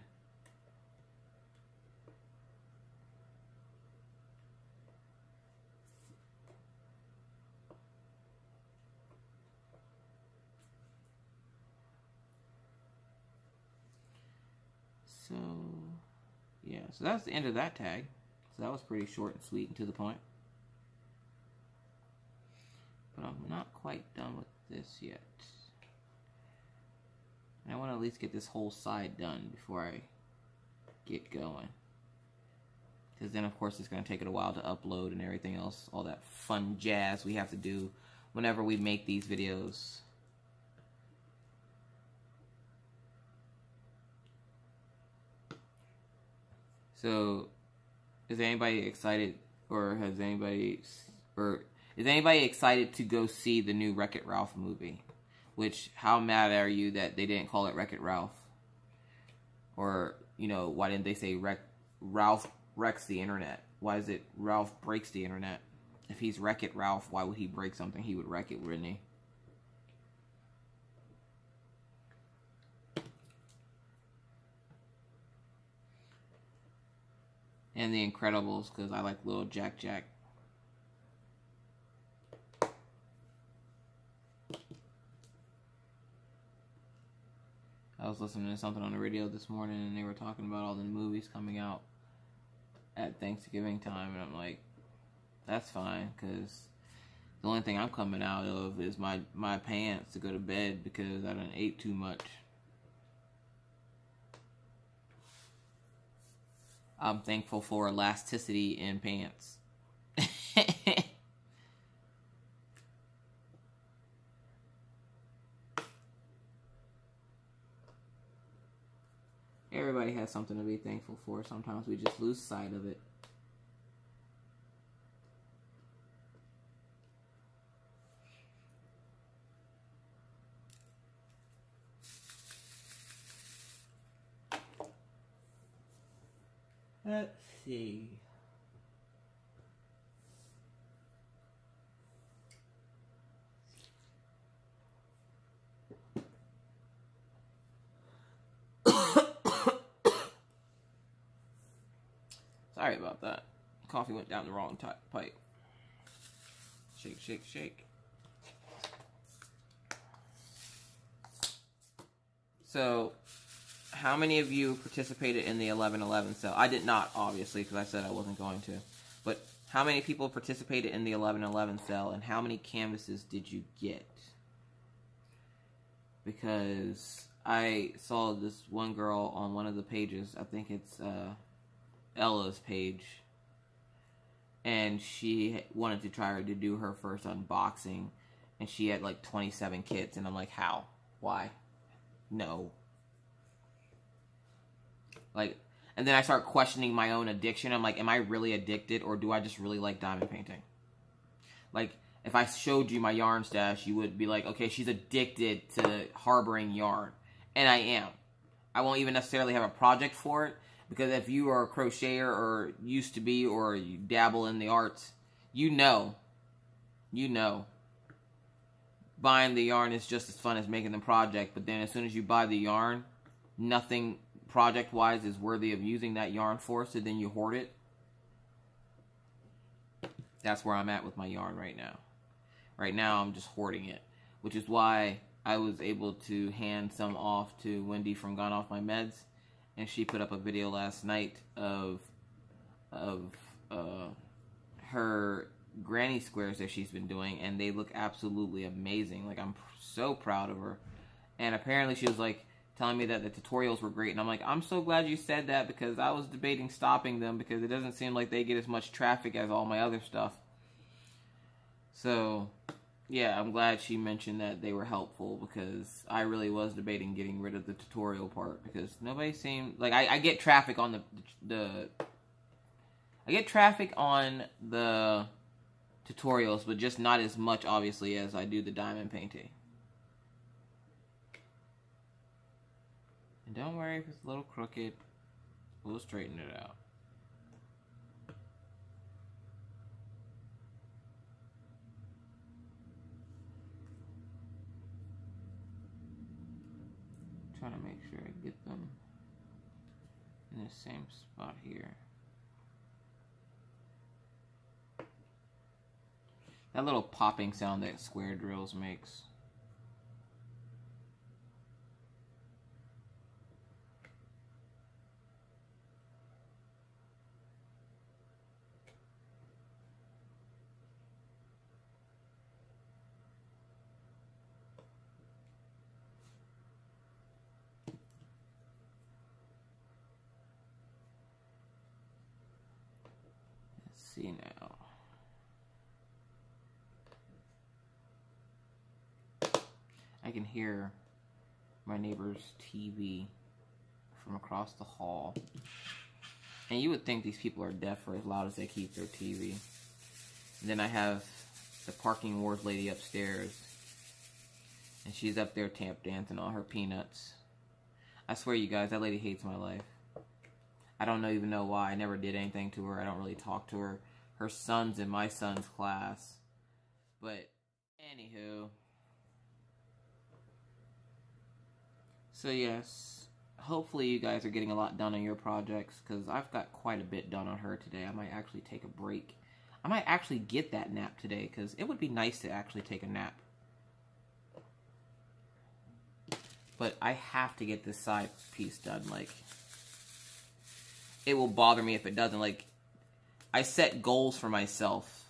So, yeah, so that's the end of that tag. So that was pretty short and sweet and to the point. But I'm not quite done with this yet. And I want to at least get this whole side done before I get going. Because then, of course, it's going to take it a while to upload and everything else. All that fun jazz we have to do whenever we make these videos. So, is anybody excited, is anybody excited to go see the new Wreck-It Ralph movie? Which, how mad are you that they didn't call it Wreck-It Ralph? Or, you know, why didn't they say Ralph wrecks the internet? Why is it Ralph breaks the internet? If he's Wreck-It Ralph, why would he break something? He would wreck it, wouldn't he? And The Incredibles, because I like Little Jack Jack. I was listening to something on the radio this morning, and they were talking about all the movies coming out at Thanksgiving time, and I'm like, that's fine, because the only thing I'm coming out of is my pants to go to bed because I done ate too much. I'm thankful for elasticity in pants. Everybody has something to be thankful for. Sometimes we just lose sight of it. Let's see. Sorry about that. Coffee went down the wrong pipe. Shake, shake, shake. So, how many of you participated in the 11/11 sale? I did not, obviously, because I said I wasn't going to. But how many people participated in the 11/11 sale, and how many canvases did you get? Because I saw this one girl on one of the pages. I think it's Ella's page. And she wanted to try to do her first unboxing. And she had like 27 kits. And I'm like, how? Why? No. Like, and then I start questioning my own addiction. I'm like, am I really addicted, or do I just really like diamond painting? Like, if I showed you my yarn stash, you would be like, okay, she's addicted to harboring yarn. And I am. I won't even necessarily have a project for it, because if you are a crocheter, or used to be, or you dabble in the arts, you know. Buying the yarn is just as fun as making the project, but then as soon as you buy the yarn, nothing project-wise is worthy of using that yarn for, so then you hoard it. That's where I'm at with my yarn right now. Right now, I'm just hoarding it, which is why I was able to hand some off to Wendy from Gone Off My Meds, and she put up a video last night of her granny squares that she's been doing, and they look absolutely amazing. Like, I'm so proud of her. And apparently she was like telling me that the tutorials were great, and I'm like, I'm so glad you said that, because I was debating stopping them, because it doesn't seem like they get as much traffic as all my other stuff. So yeah, I'm glad she mentioned that they were helpful, because I really was debating getting rid of the tutorial part, because nobody seemed like I get traffic on I get traffic on the tutorials, but just not as much, obviously, as I do the diamond painting. And don't worry if it's a little crooked, we'll straighten it out. Trying to make sure I get them in the same spot here. That little popping sound that square drills makes. Let's see now. I can hear my neighbor's TV from across the hall. And you would think these people are deaf for as loud as they keep their TV. And then I have the parking wars lady upstairs. And she's up there tap dancing on her peanuts. I swear, you guys, that lady hates my life. I don't even know why. I never did anything to her. I don't really talk to her. Her son's in my son's class. But, anywho. So yes, hopefully you guys are getting a lot done on your projects, because I've got quite a bit done on her today. I might actually take a break. I might actually get that nap today, because it would be nice to actually take a nap. But I have to get this side piece done. Like, it will bother me if it doesn't. Like, I set goals for myself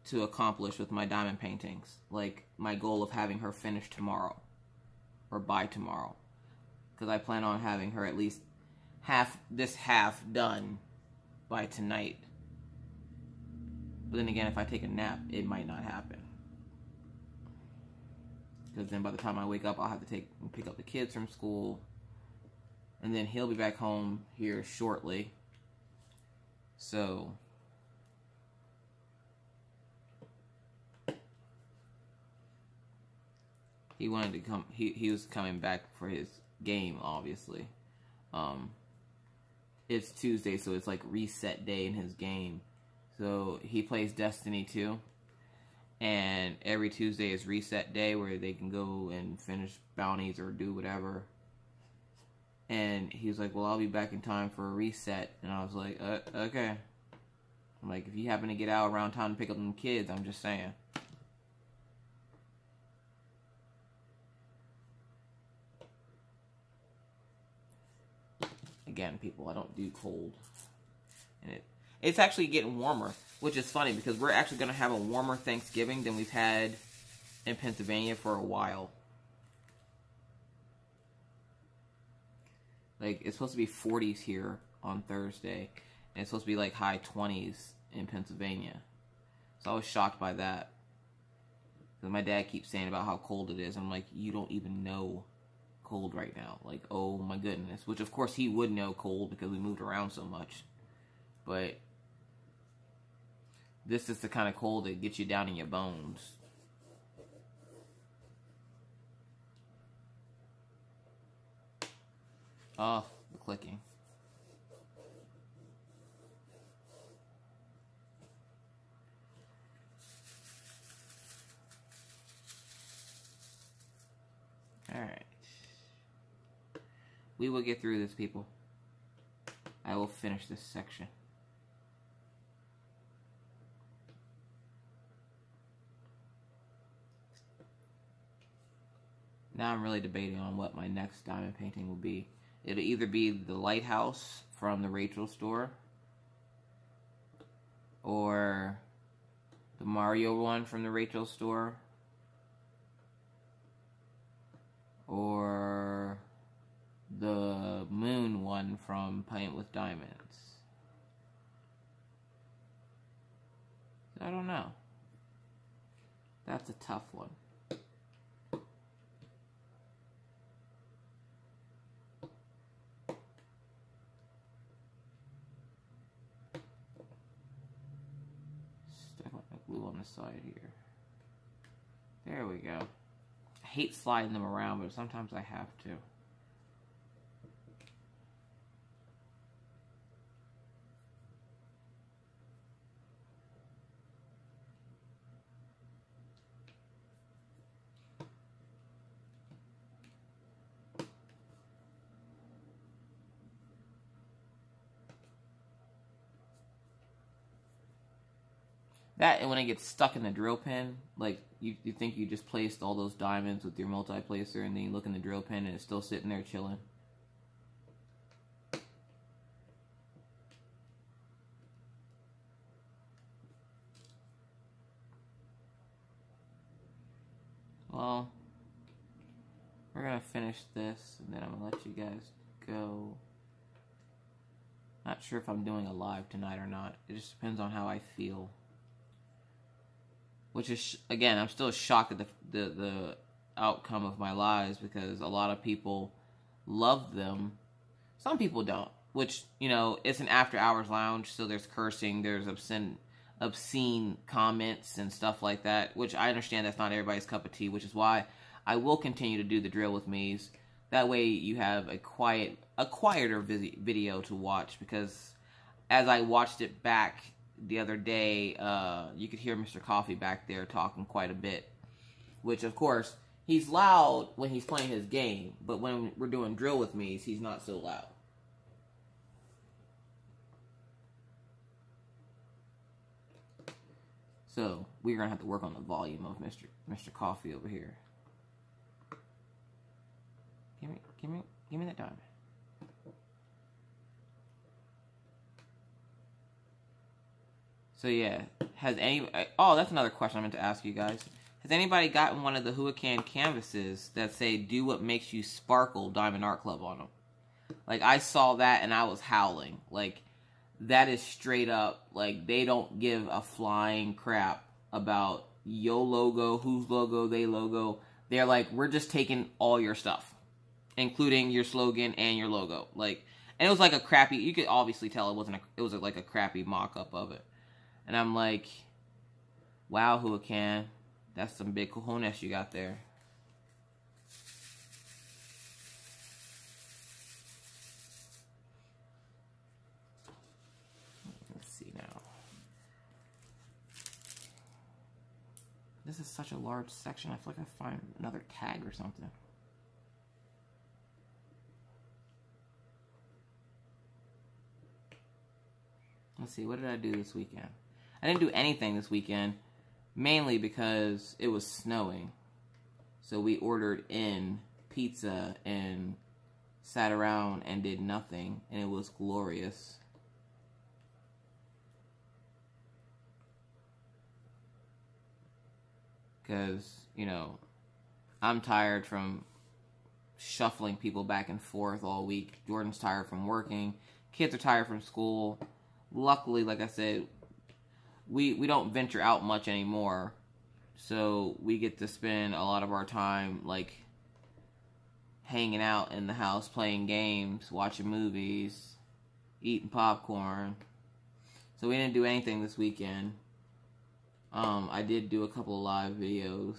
to accomplish with my diamond paintings. Like, my goal of having her finished tomorrow, or by tomorrow. Because I plan on having her at least half done by tonight. But then again, if I take a nap, it might not happen. Because then by the time I wake up, I'll have to pick up the kids from school. And then he'll be back home here shortly. So he wanted to come, he was coming back for his game, obviously. it's Tuesday, so it's like reset day in his game. So he plays Destiny 2. And every Tuesday is reset day where they can go and finish bounties or do whatever. And he was like, well, I'll be back in time for a reset. And I was like, okay. I'm like, if you happen to get out around time to pick up them kids, I'm just saying. Again, people, I don't do cold. And it's actually getting warmer, which is funny because we're actually going to have a warmer Thanksgiving than we've had in Pennsylvania for a while. Like, it's supposed to be 40s here on Thursday, and it's supposed to be like high 20s in Pennsylvania. So I was shocked by that. Because my dad keeps saying about how cold it is. I'm like, you don't even know cold right now. Like, oh my goodness. Which, of course, he would know cold because we moved around so much. But this is the kind of cold that gets you down in your bones. Oh, the clicking. Alright. We will get through this, people. I will finish this section. Now I'm really debating on what my next diamond painting will be. It'll either be the lighthouse from the Rachel store, or the Mario one from the Rachel store, or the moon one from Paint with Diamonds. I don't know. That's a tough one. Glue on the side here. There we go. I hate sliding them around, but sometimes I have to. That, and when it gets stuck in the drill pin, like, you think you just placed all those diamonds with your multi-placer, and then you look in the drill pin, and it's still sitting there chilling. Well, we're going to finish this, and then I'm going to let you guys go. Not sure if I'm doing a live tonight or not. It just depends on how I feel. Which is, again, I'm still shocked at the outcome of my lives, because a lot of people love them. Some people don't. Which, you know, it's an after-hours lounge, so there's cursing, there's obscene comments and stuff like that. Which I understand that's not everybody's cup of tea, which is why I will continue to do the drill with me's. That way you have a quieter video to watch, because as I watched it back the other day, you could hear Mr. Coffee back there talking quite a bit. Which, of course, he's loud when he's playing his game, but when we're doing drill with me, he's not so loud. So, we're going to have to work on the volume of Mr. Coffee over here. Give me that diamond. So yeah, oh, that's another question I meant to ask you guys. Has anybody gotten one of the Huacan canvases that say, "Do what makes you sparkle, Diamond Art Club" on them? Like, I saw that and I was howling. Like, that is straight up, like, they don't give a flying crap about your logo, whose logo, they logo. They're like, we're just taking all your stuff, including your slogan and your logo. Like, and it was like a crappy, you could obviously tell it was like a crappy mock-up of it. And I'm like, wow, Huacan, that's some big cojones you got there. This is such a large section. I feel like I find another tag or something. Let's see, what did I do this weekend? I didn't do anything this weekend, mainly because it was snowing. So we ordered in pizza and sat around and did nothing, and it was glorious. Because, you know, I'm tired from shuffling people back and forth all week. Jordan's tired from working. Kids are tired from school. Luckily, like I said, we don't venture out much anymore. So we get to spend a lot of our time, like, hanging out in the house, playing games, watching movies, eating popcorn. So we didn't do anything this weekend. I did do a couple of live videos.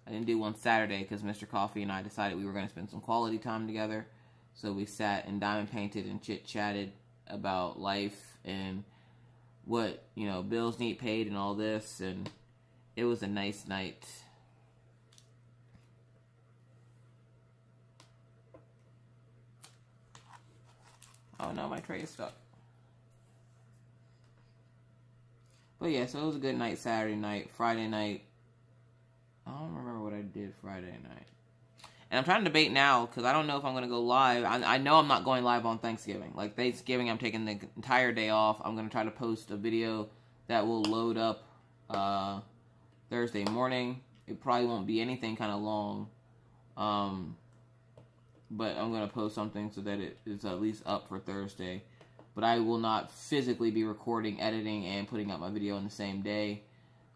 I didn't do one Saturday because Mr. Coffee and I decided we were going to spend some quality time together. So we sat and diamond painted and chit-chatted about life and what, you know, bills need paid and all this. And it was a nice night. Oh no, my tray is stuck. But yeah, so it was a good night Saturday night. Friday night, I don't remember what I did Friday night. And I'm trying to debate now, because I don't know if I'm going to go live. I know I'm not going live on Thanksgiving. Like, Thanksgiving, I'm taking the entire day off. I'm going to try to post a video that will load up Thursday morning. It probably won't be anything kind of long. But I'm going to post something so that it is at least up for Thursday. But I will not physically be recording, editing, and putting up my video on the same day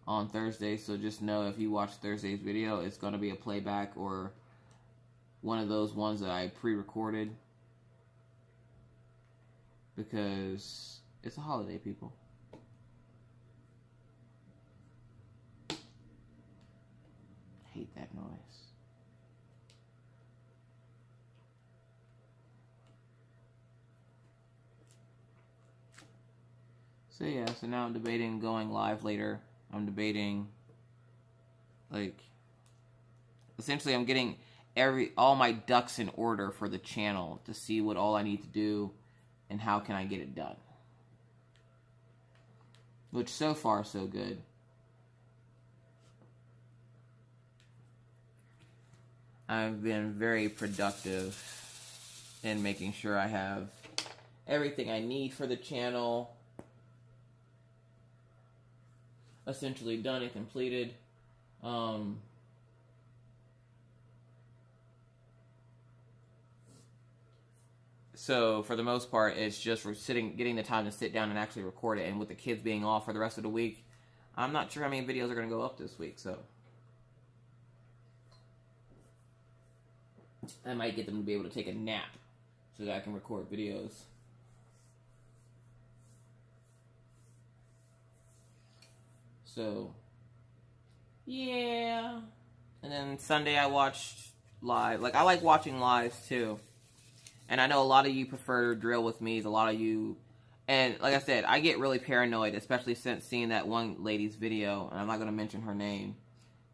on Thursday. So just know if you watch Thursday's video, it's going to be a playback or one of those ones that I pre-recorded. Because it's a holiday, people. I hate that noise. So yeah, so now I'm debating going live later. I'm debating, like, essentially I'm getting all my ducks in order for the channel to see what all I need to do and how can I get it done. Which so far so good. I've been very productive in making sure I have everything I need for the channel essentially done and completed. So for the most part, it's just for getting the time to sit down and actually record it. And with the kids being off for the rest of the week, I'm not sure how many videos are going to go up this week. So I might get them to be able to take a nap so that I can record videos. So, yeah. And then Sunday I watched live. Like, I like watching lives too. And I know a lot of you prefer drill with me. A lot of you... And like I said, I get really paranoid, especially since seeing that one lady's video. And I'm not going to mention her name.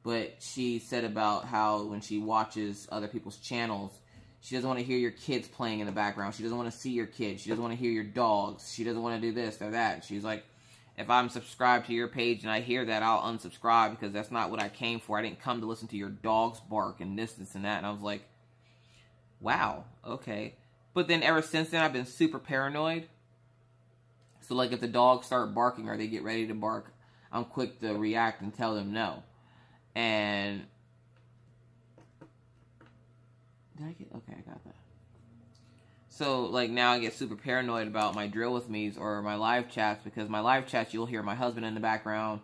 But she said about how when she watches other people's channels, she doesn't want to hear your kids playing in the background. She doesn't want to see your kids. She doesn't want to hear your dogs. She doesn't want to do this or that. She's like... If I'm subscribed to your page and I hear that, I'll unsubscribe because that's not what I came for. I didn't come to listen to your dogs bark and this and that. And I was like, wow, okay. But then ever since then, I've been super paranoid. So like if the dogs start barking or they get ready to bark, I'm quick to react and tell them no. And... Did I get... Okay, I got that. So, like, now I get super paranoid about my drill with me's or my live chats, because my live chats, you'll hear my husband in the background.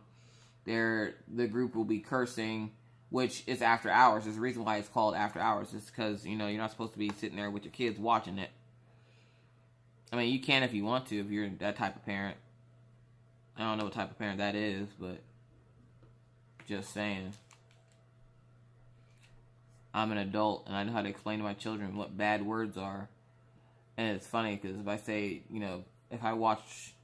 The group will be cursing, which is after hours. There's a reason why it's called after hours. It's because, you know, you're not supposed to be sitting there with your kids watching it. I mean, you can if you want to, if you're that type of parent. I don't know what type of parent that is, but just saying. I'm an adult, and I know how to explain to my children what bad words are. And it's funny, because if I say, you know, if I watch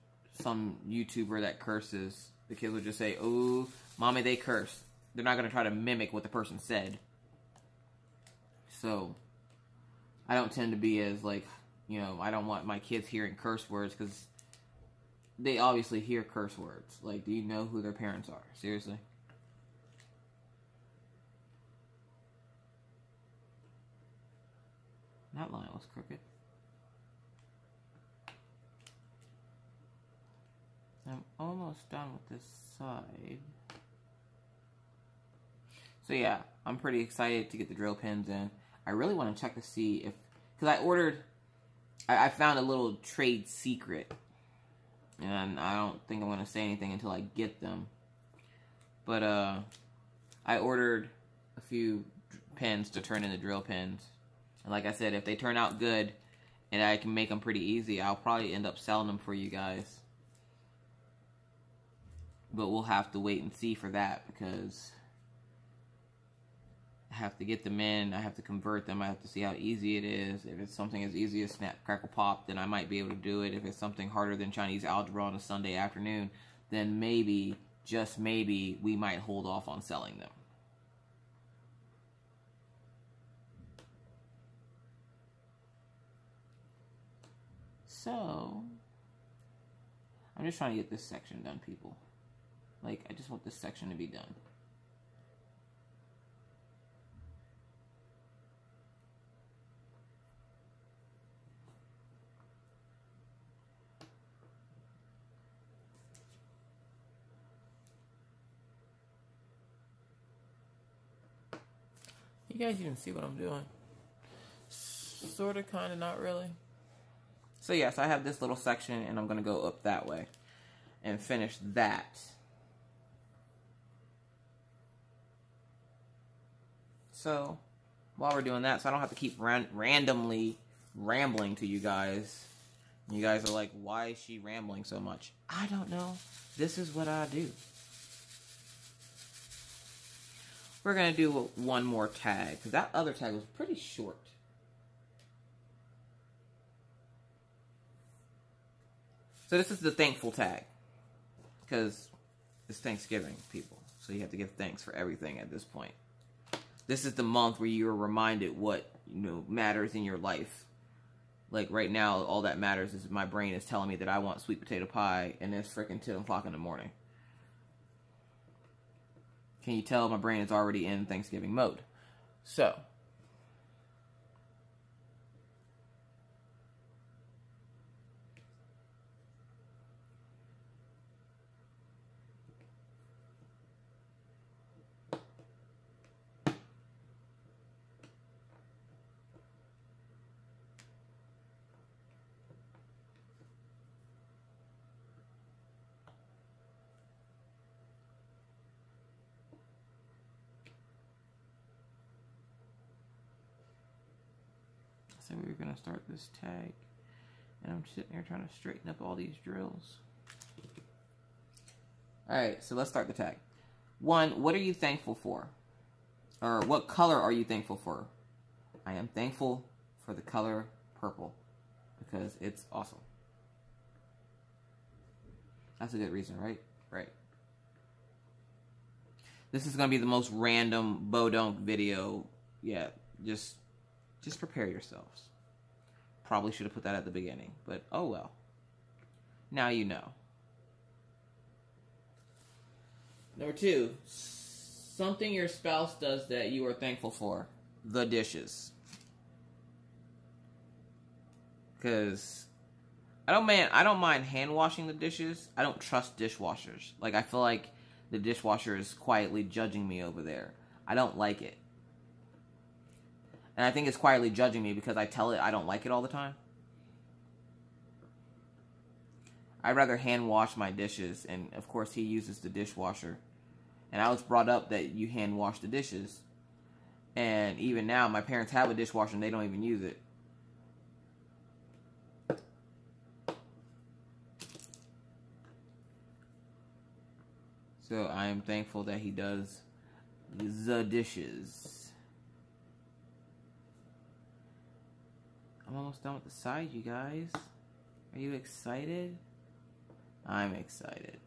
some YouTuber that curses, the kids would just say, "Oh, mommy, they curse." they're not going to try to mimic what the person said. So, I don't tend to be as, like, you know, I don't want my kids hearing curse words, because they obviously hear curse words. Like, do you know who their parents are? Seriously? That line was crooked. I'm almost done with this side. So yeah, I'm pretty excited to get the drill pins in. I really want to check to see if, because I found a little trade secret, and I don't think I'm going to say anything until I get them. But I ordered a few pins to turn into drill pins. And like I said, if they turn out good and I can make them pretty easy, I'll probably end up selling them for you guys. But we'll have to wait and see for that, because I have to get them in, I have to convert them, I have to see how easy it is. If it's something as easy as Snap, Crackle, Pop, then I might be able to do it. If it's something harder than Chinese algebra on a Sunday afternoon, then maybe, just maybe, we might hold off on selling them. So, I'm just trying to get this section done, people. Like, I just want this section to be done. You guys even see what I'm doing? Sorta, kinda, not really. So yes, I have this little section, and I'm going to go up that way and finish that. So, while we're doing that, so I don't have to keep randomly rambling to you guys. You guys are like, why is she rambling so much? I don't know. This is what I do. We're going to do one more tag, because that other tag was pretty short. So this is the thankful tag, because it's Thanksgiving, people. So you have to give thanks for everything at this point. This is the month where you're reminded what, you know, matters in your life. Like right now, all that matters is my brain is telling me that I want sweet potato pie, and it's freaking 10 o'clock in the morning. Can you tell my brain is already in Thanksgiving mode? So, so we're going to start this tag, and I'm sitting here trying to straighten up all these drills. Alright, so let's start the tag. 1, what are you thankful for? Or what color are you thankful for? I am thankful for the color purple, because it's awesome. That's a good reason, right? Right. This is going to be the most random Bodunk video yet. Just prepare yourselves. Probably should have put that at the beginning, but oh well. Now you know. Number 2, something your spouse does that you are thankful for. The dishes. Because I don't mind hand washing the dishes. I don't trust dishwashers. Like, I feel like the dishwasher is quietly judging me over there. I don't like it. And I think it's quietly judging me because I tell it I don't like it all the time. I'd rather hand wash my dishes, and of course he uses the dishwasher. And I was brought up that you hand wash the dishes. And even now, my parents have a dishwasher and they don't even use it. So I am thankful that he does the dishes. I'm almost done with the side, you guys. Are you excited? I'm excited.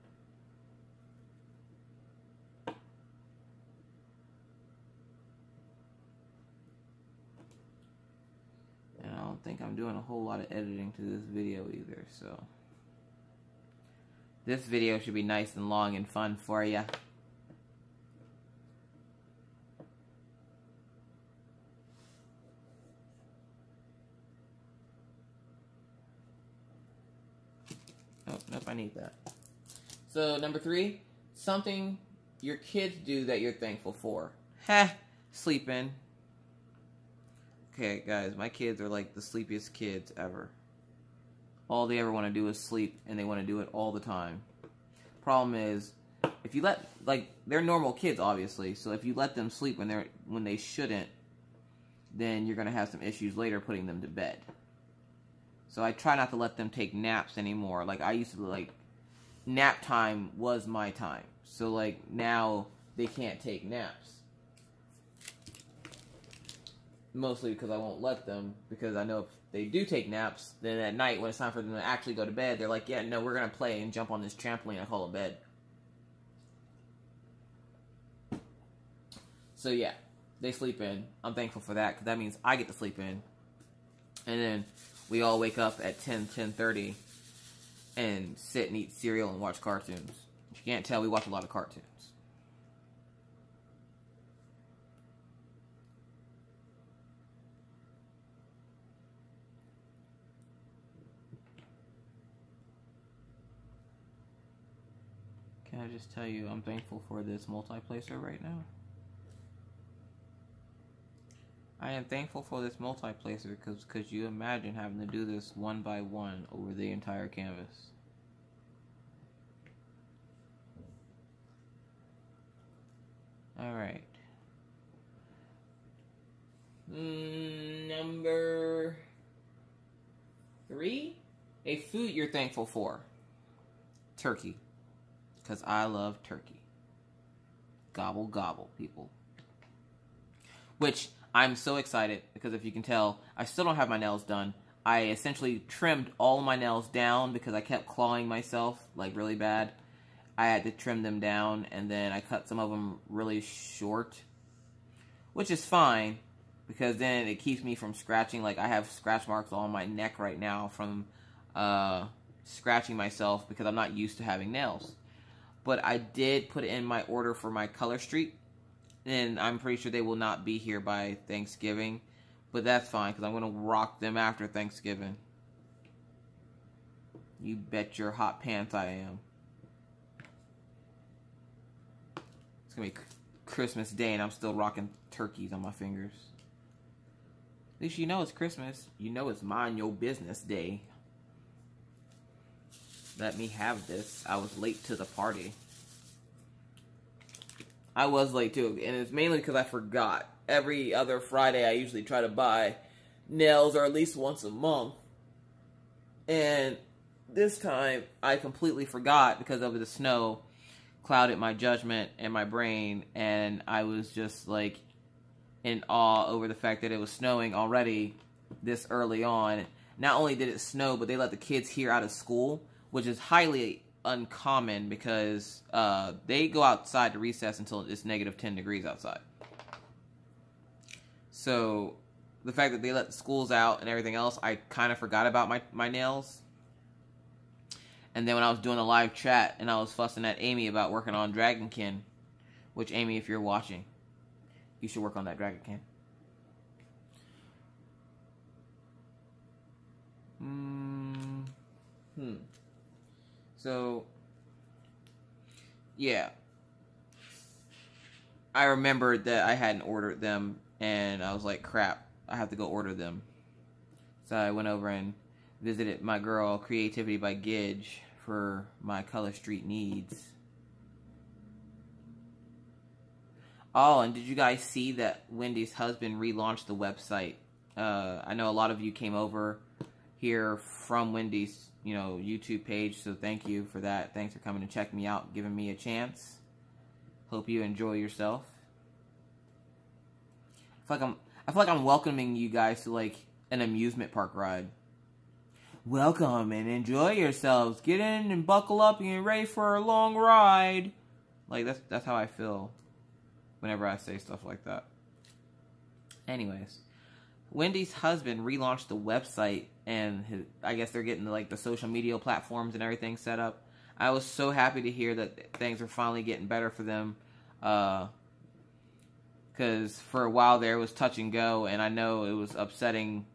don't think I'm doing a whole lot of editing to this video either, so this video should be nice and long and fun for ya. Oh, nope, I need that. So, number 3, something your kids do that you're thankful for. Heh, sleeping. Okay, guys, my kids are like the sleepiest kids ever. All they ever want to do is sleep, and they want to do it all the time. Problem is, if you let, like, they're normal kids, obviously, so if you let them sleep when they shouldn't, then you're going to have some issues later putting them to bed. So I try not to let them take naps anymore. Like, I used to, like, nap time was my time. So, like, now they can't take naps. Mostly because I won't let them, because I know if they do take naps, then at night when it's time for them to actually go to bed, they're like, yeah, no, we're going to play and jump on this trampoline and call it bed. So, yeah, they sleep in. I'm thankful for that, because that means I get to sleep in. And then we all wake up at 10:30 and sit and eat cereal and watch cartoons. If you can't tell, we watch a lot of cartoons. Can I just tell you I'm thankful for this multiplacer right now? I am thankful for this multiplacer because could you imagine having to do this one by one over the entire canvas? Alright. Number 3? A food you're thankful for. Turkey. Because I love turkey. Gobble, gobble, people. Which, I'm so excited, because if you can tell, I still don't have my nails done. I essentially trimmed all my nails down because I kept clawing myself, like, really bad. I had to trim them down, and then I cut some of them really short. Which is fine, because then it keeps me from scratching. Like, I have scratch marks on my neck right now from scratching myself because I'm not used to having nails. But I did put in my order for my color streak, and I'm pretty sure they will not be here by Thanksgiving. But that's fine, because I'm going to rock them after Thanksgiving. You bet your hot pants I am. It's going to be Christmas Day, and I'm still rocking turkeys on my fingers. At least you know it's Christmas. You know it's mind your business day. Let me have this. I was late to the party. I was late too, and it's mainly because I forgot. Every other Friday I usually try to buy nails, or at least once a month. And this time I completely forgot because of the snow clouded my judgment and my brain, and I was just like in awe over the fact that it was snowing already this early on. Not only did it snow, but they let the kids here out of school, which is highly uncommon because they go outside to recess until it's negative 10 degrees outside. So the fact that they let the schools out and everything else, I kind of forgot about my nails. And then when I was doing a live chat and I was fussing at Amy about working on Dragonkin, which, Amy, if you're watching, you should work on that Dragonkin. So, yeah. I remembered that I hadn't ordered them, and I was like, crap, I have to go order them. So I went over and visited my girl, Creativity by Gidge, for my Color Street needs. Oh, and did you guys see that Wendy's husband relaunched the website? I know a lot of you came over here from Wendy's, YouTube page, so thank you for that. Thanks for coming to check me out, giving me a chance. Hope you enjoy yourself. I feel like I'm welcoming you guys to like an amusement park ride. Welcome and enjoy yourselves. Get in and buckle up and get ready for a long ride. Like that's how I feel whenever I say stuff like that. Anyways, Wendy's husband relaunched the website, and I guess they're getting like the social media platforms and everything set up. I was so happy to hear that things are finally getting better for them, because for a while there it was touch and go, and I know it was upsetting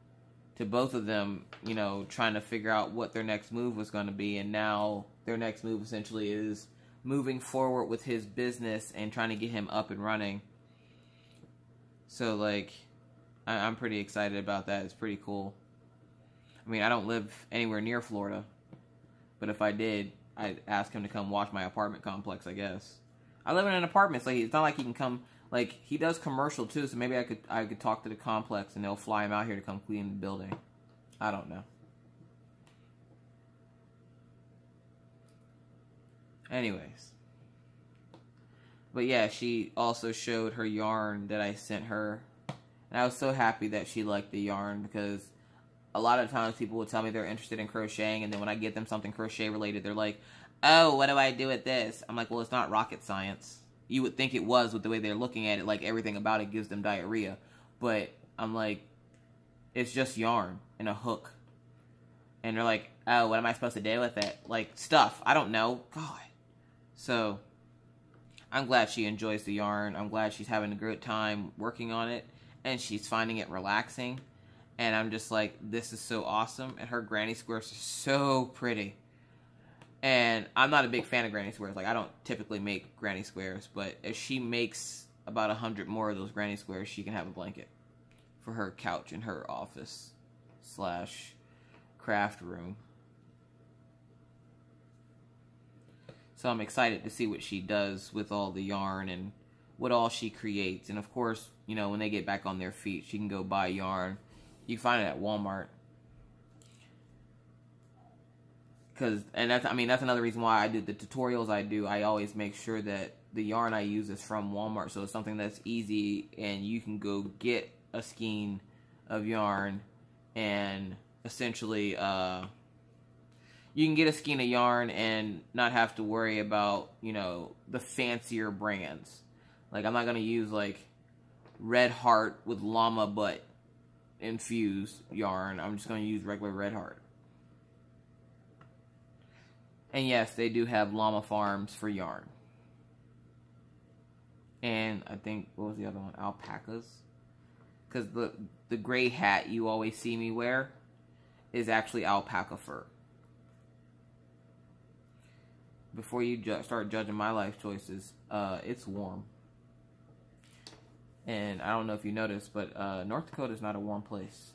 to both of them, you know, trying to figure out what their next move was going to be, and now their next move essentially is moving forward with his business and trying to get him up and running. So, like, I'm pretty excited about that. It's pretty cool. I mean, I don't live anywhere near Florida, but if I did, I'd ask him to come watch my apartment complex, I guess. I live in an apartment, so it's not like he can come. Like, he does commercial too, so maybe I could talk to the complex and they'll fly him out here to come clean the building. I don't know. Anyways. But yeah, she also showed her yarn that I sent her. And I was so happy that she liked the yarn, because a lot of times people will tell me they're interested in crocheting, and then when I get them something crochet related, they're like, oh, what do I do with this? I'm like, well, it's not rocket science. You would think it was with the way they're looking at it, like everything about it gives them diarrhea. But I'm like, it's just yarn and a hook. And they're like, oh, what am I supposed to do with it? Like, stuff. I don't know. God. So, I'm glad she enjoys the yarn. I'm glad she's having a good time working on it. And she's finding it relaxing. And I'm just like, this is so awesome. And her granny squares are so pretty. And I'm not a big fan of granny squares. Like, I don't typically make granny squares. But if she makes about 100 more of those granny squares, she can have a blanket for her couch in her office / craft room. So I'm excited to see what she does with all the yarn and what all she creates. And of course, you know, when they get back on their feet, she can go buy yarn. You can find it at Walmart. That's another reason why I do the tutorials I do. I always make sure that the yarn I use is from Walmart, so it's something that's easy and you can go get a skein of yarn and essentially you can get a skein of yarn and not have to worry about, you know, the fancier brands. Like, I'm not going to use like Red Heart with llama butt infused yarn. I'm just going to use regular Red Heart. And yes, they do have llama farms for yarn. And I think, what was the other one? Alpacas. Because the gray hat you always see me wear is actually alpaca fur. Before you start judging my life choices, it's warm. And I don't know if you noticed, but North Dakota is not a warm place.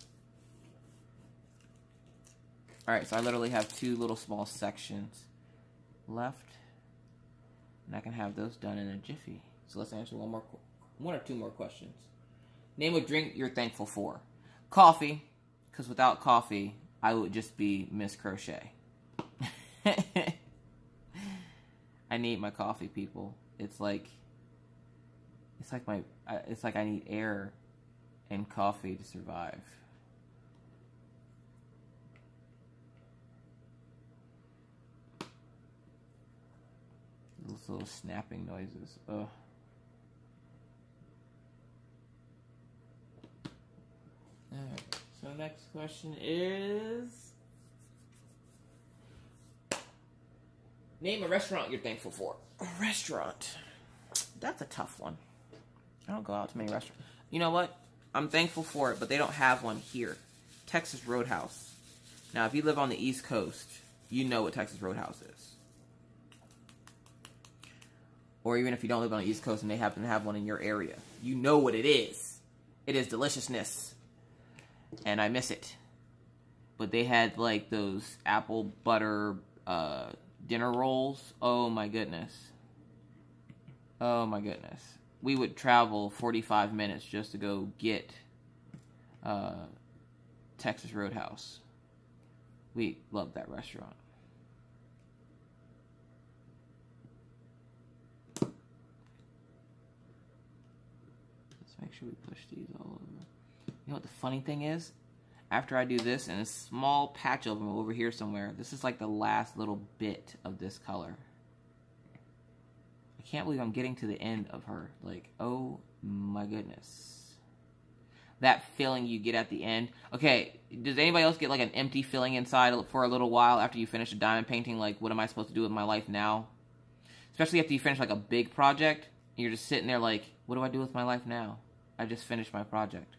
Alright, so I literally have 2 little small sections left. And I can have those done in a jiffy. So let's answer one or two more questions. Name a drink you're thankful for. Coffee, because without coffee, I would just be Miss Crochet. I need my coffee, people. It's like I need air and coffee to survive. Those little snapping noises. Ugh. Alright, so next question is... Name a restaurant you're thankful for. A restaurant. That's a tough one. I don't go out to many restaurants. You know what? I'm thankful for it, but they don't have one here. Texas Roadhouse. Now, if you live on the East Coast, you know what Texas Roadhouse is. Or even if you don't live on the East Coast and they happen to have one in your area, you know what it is. It is deliciousness. And I miss it. But they had like those apple butter dinner rolls. Oh my goodness. Oh my goodness. We would travel 45 minutes just to go get Texas Roadhouse. We loved that restaurant. Let's make sure we push these all over. You know what the funny thing is? After I do this, and a small patch of them over here somewhere, this is like the last little bit of this color. I can't believe I'm getting to the end of her. Like, oh my goodness. that feeling you get at the end. Okay, does anybody else get like an empty feeling inside for a little while after you finish a diamond painting? Like, what am I supposed to do with my life now? Especially after you finish like a big project, and you're just sitting there like, what do I do with my life now? I just finished my project.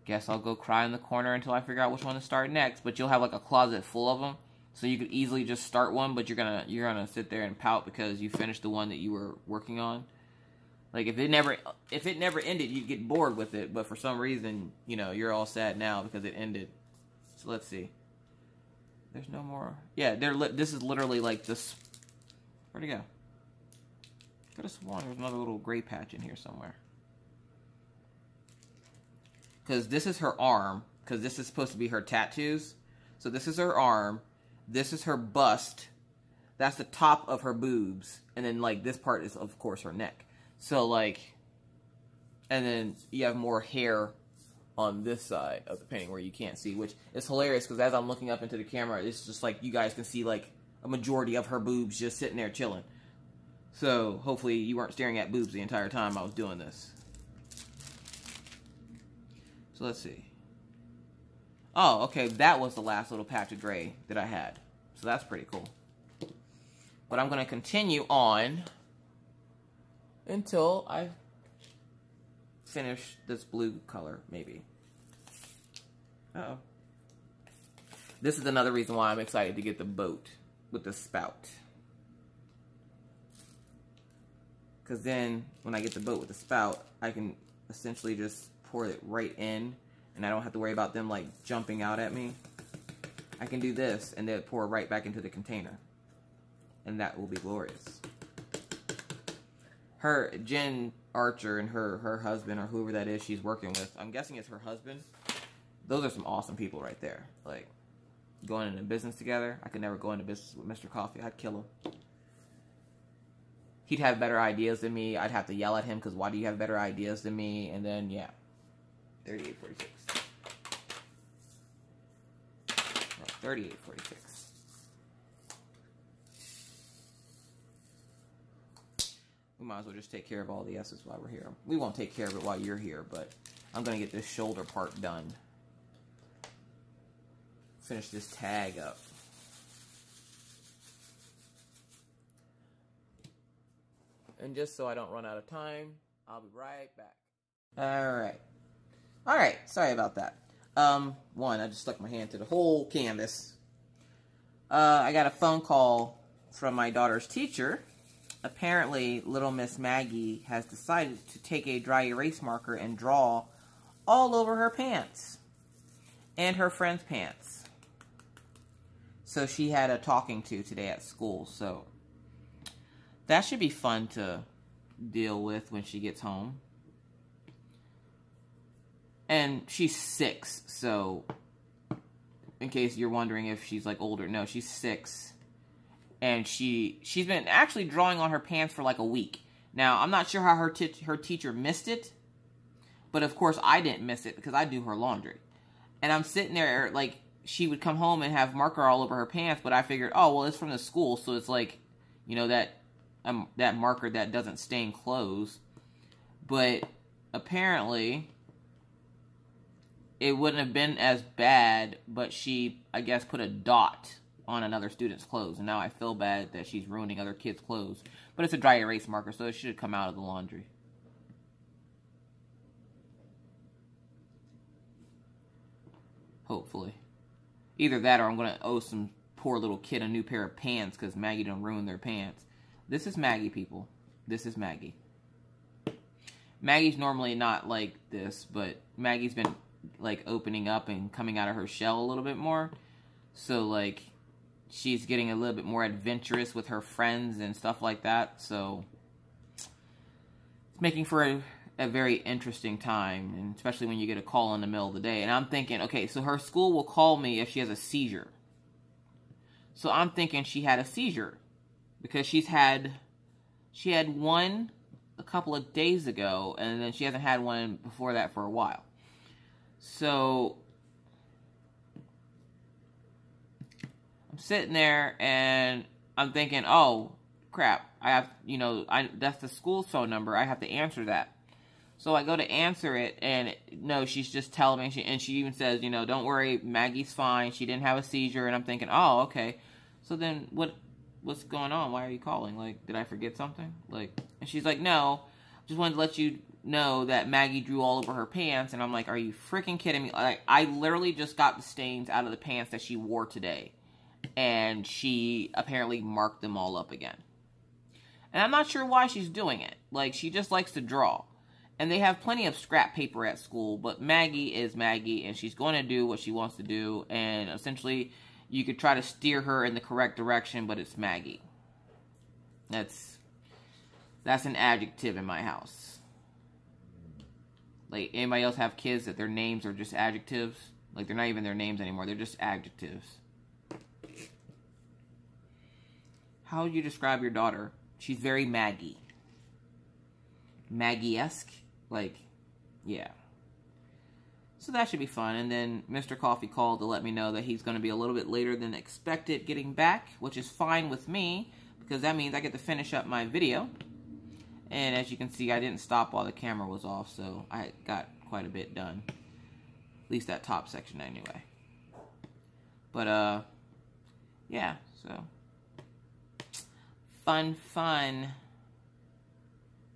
Guess I'll go cry in the corner until I figure out which one to start next. But you'll have like a closet full of them, so you could easily just start one, but you're gonna sit there and pout because you finished the one that you were working on. Like, if it never ended, you'd get bored with it. But for some reason, you know, you're all sad now because it ended. So let's see. There's no more. Yeah, this is literally like this. Where'd it go? Could have sworn there's another little gray patch in here somewhere. Because this is her arm. Because this is supposed to be her tattoos. So this is her arm. This is her bust. That's the top of her boobs. And then, like, this part is, of course, her neck. So, like, and then you have more hair on this side of the painting where you can't see, which is hilarious because as I'm looking up into the camera, it's just like you guys can see, like, a majority of her boobs just sitting there chilling. So, hopefully you weren't staring at boobs the entire time I was doing this. So, let's see. Oh, okay, that was the last little patch of gray that I had. So, that's pretty cool. But I'm going to continue on until I finish this blue color, maybe. Uh-oh. This is another reason why I'm excited to get the boat with the spout. Because then, when I get the boat with the spout, I can essentially just pour it right in, and I don't have to worry about them, like, jumping out at me. I can do this, and then pour right back into the container. And that will be glorious. Jen Archer and her husband, or whoever that is she's working with, I'm guessing it's her husband. Those are some awesome people right there. Like, going into business together. I could never go into business with Mr. Coffee. I'd kill him. He'd have better ideas than me. I'd have to yell at him because why do you have better ideas than me? And then, yeah. 3846. No, 3846. We might as well just take care of all the S's while we're here. We won't take care of it while you're here, but I'm going to get this shoulder part done. Finish this tag up. And just so I don't run out of time, I'll be right back. Alright. Alright, sorry about that. One, I just stuck my hand to the whole canvas. I got a phone call from my daughter's teacher. Apparently, little Miss Maggie has decided to take a dry erase marker and draw all over her pants. And her friend's pants. So she had a talking to today at school, so that should be fun to deal with when she gets home. And she's 6, so in case you're wondering if she's like older, no, she's 6. And she's been actually drawing on her pants for like a week. Now, I'm not sure how her teacher missed it. But of course, I didn't miss it because I do her laundry. And I'm sitting there, like, she would come home and have marker all over her pants. But I figured, oh, well, it's from the school. So it's like, you know, that marker that doesn't stain clothes. But apparently, it wouldn't have been as bad. But she, I guess, put a dot on another student's clothes, and now I feel bad that she's ruining other kids' clothes. But it's a dry erase marker, so it should come out of the laundry. Hopefully. Either that or I'm going to owe some poor little kid a new pair of pants because Maggie done ruined their pants. This is Maggie, people. This is Maggie. Maggie's normally not like this, but Maggie's been, like, opening up and coming out of her shell a little bit more. So, like, she's getting a little bit more adventurous with her friends and stuff like that. So, it's making for a very interesting time. And especially when you get a call in the middle of the day. And I'm thinking, okay, so her school will call me if she has a seizure. So, I'm thinking she had a seizure. Because she had one a couple of days ago. And then she hasn't had one before that for a while. So I'm sitting there and I'm thinking, oh, crap. I have, you know, that's the school's phone number. I have to answer that. So I go to answer it, and no, she's just telling me, and she even says, you know, don't worry, Maggie's fine. She didn't have a seizure. And I'm thinking, oh, okay. So then what's going on? Why are you calling? Like, did I forget something? Like, and she's like, no, just wanted to let you know that Maggie drew all over her pants. And I'm like, are you freaking kidding me? Like, I literally just got the stains out of the pants that she wore today. And she apparently marked them all up again. And I'm not sure why she's doing it. Like, she just likes to draw. And they have plenty of scrap paper at school, but Maggie is Maggie, and she's going to do what she wants to do, and essentially, you could try to steer her in the correct direction, but it's Maggie. That's an adjective in my house. Like, anybody else have kids that their names are just adjectives? Like, they're not even their names anymore, they're just adjectives. How would you describe your daughter? She's very Maggie. Maggie-esque. Like, yeah. So that should be fun. And then Mr. Coffee called to let me know that he's going to be a little bit later than expected getting back, which is fine with me, because that means I get to finish up my video. And as you can see, I didn't stop while the camera was off, so I got quite a bit done. At least that top section anyway. But, yeah, so. Fun.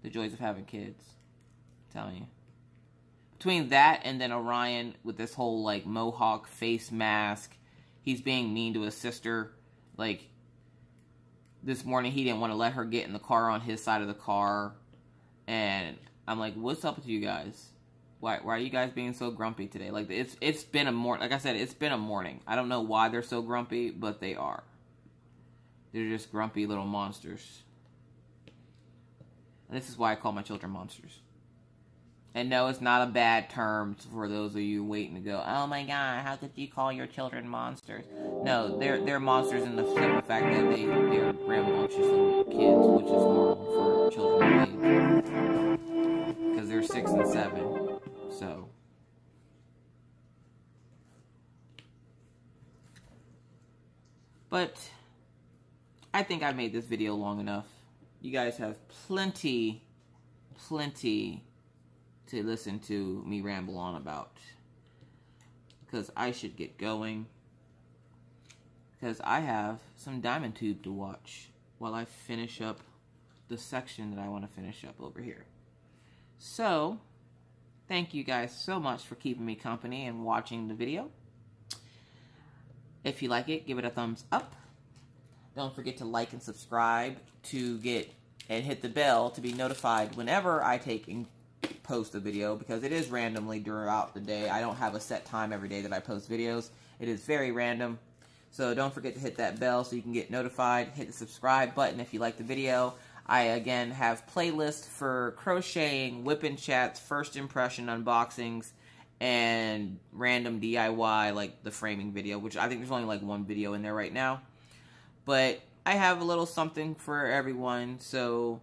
The joys of having kids. I'm telling you. Between that and then Orion with this whole, like, mohawk face mask. He's being mean to his sister. Like, this morning he didn't want to let her get in the car on his side of the car. And I'm like, what's up with you guys? Why are you guys being so grumpy today? Like, it's been a morning. Like I said, it's been a morning. I don't know why they're so grumpy, but they are. They're just grumpy little monsters. And this is why I call my children monsters. And no, it's not a bad term for those of you waiting to go, oh my god, how could you call your children monsters? No, they're monsters in the simple fact that they're rambunctious little kids, which is normal for children to age. Because they're 6 and 7. So. But I think I've made this video long enough. You guys have plenty to listen to me ramble on about. Because I should get going. Because I have some Diamond Tube to watch while I finish up the section that I want to finish up over here. So, thank you guys so much for keeping me company and watching the video. If you like it, give it a thumbs up. Don't forget to like and subscribe to get and hit the bell to be notified whenever I take and post a video, because it is randomly throughout the day. I don't have a set time every day that I post videos. It is very random. So don't forget to hit that bell so you can get notified. Hit the subscribe button if you like the video. I, again, have playlists for crocheting, Wip Chat's first impression unboxings, and random DIY, like the framing video, which I think there's only like one video in there right now. But I have a little something for everyone. So,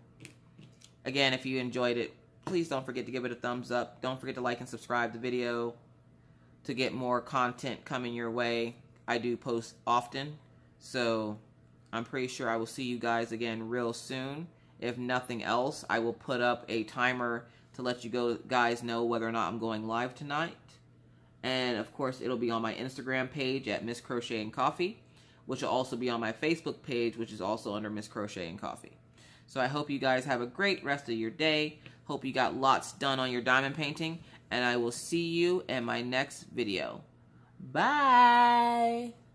again, if you enjoyed it, please don't forget to give it a thumbs up. Don't forget to like and subscribe the video to get more content coming your way. I do post often, so I'm pretty sure I will see you guys again real soon. If nothing else, I will put up a timer to let you guys know whether or not I'm going live tonight. And, of course, it'll be on my Instagram page at Miss Crochet and Coffee, which will also be on my Facebook page, which is also under Miss Crochet and Coffee. So I hope you guys have a great rest of your day. Hope you got lots done on your diamond painting. And I will see you in my next video. Bye!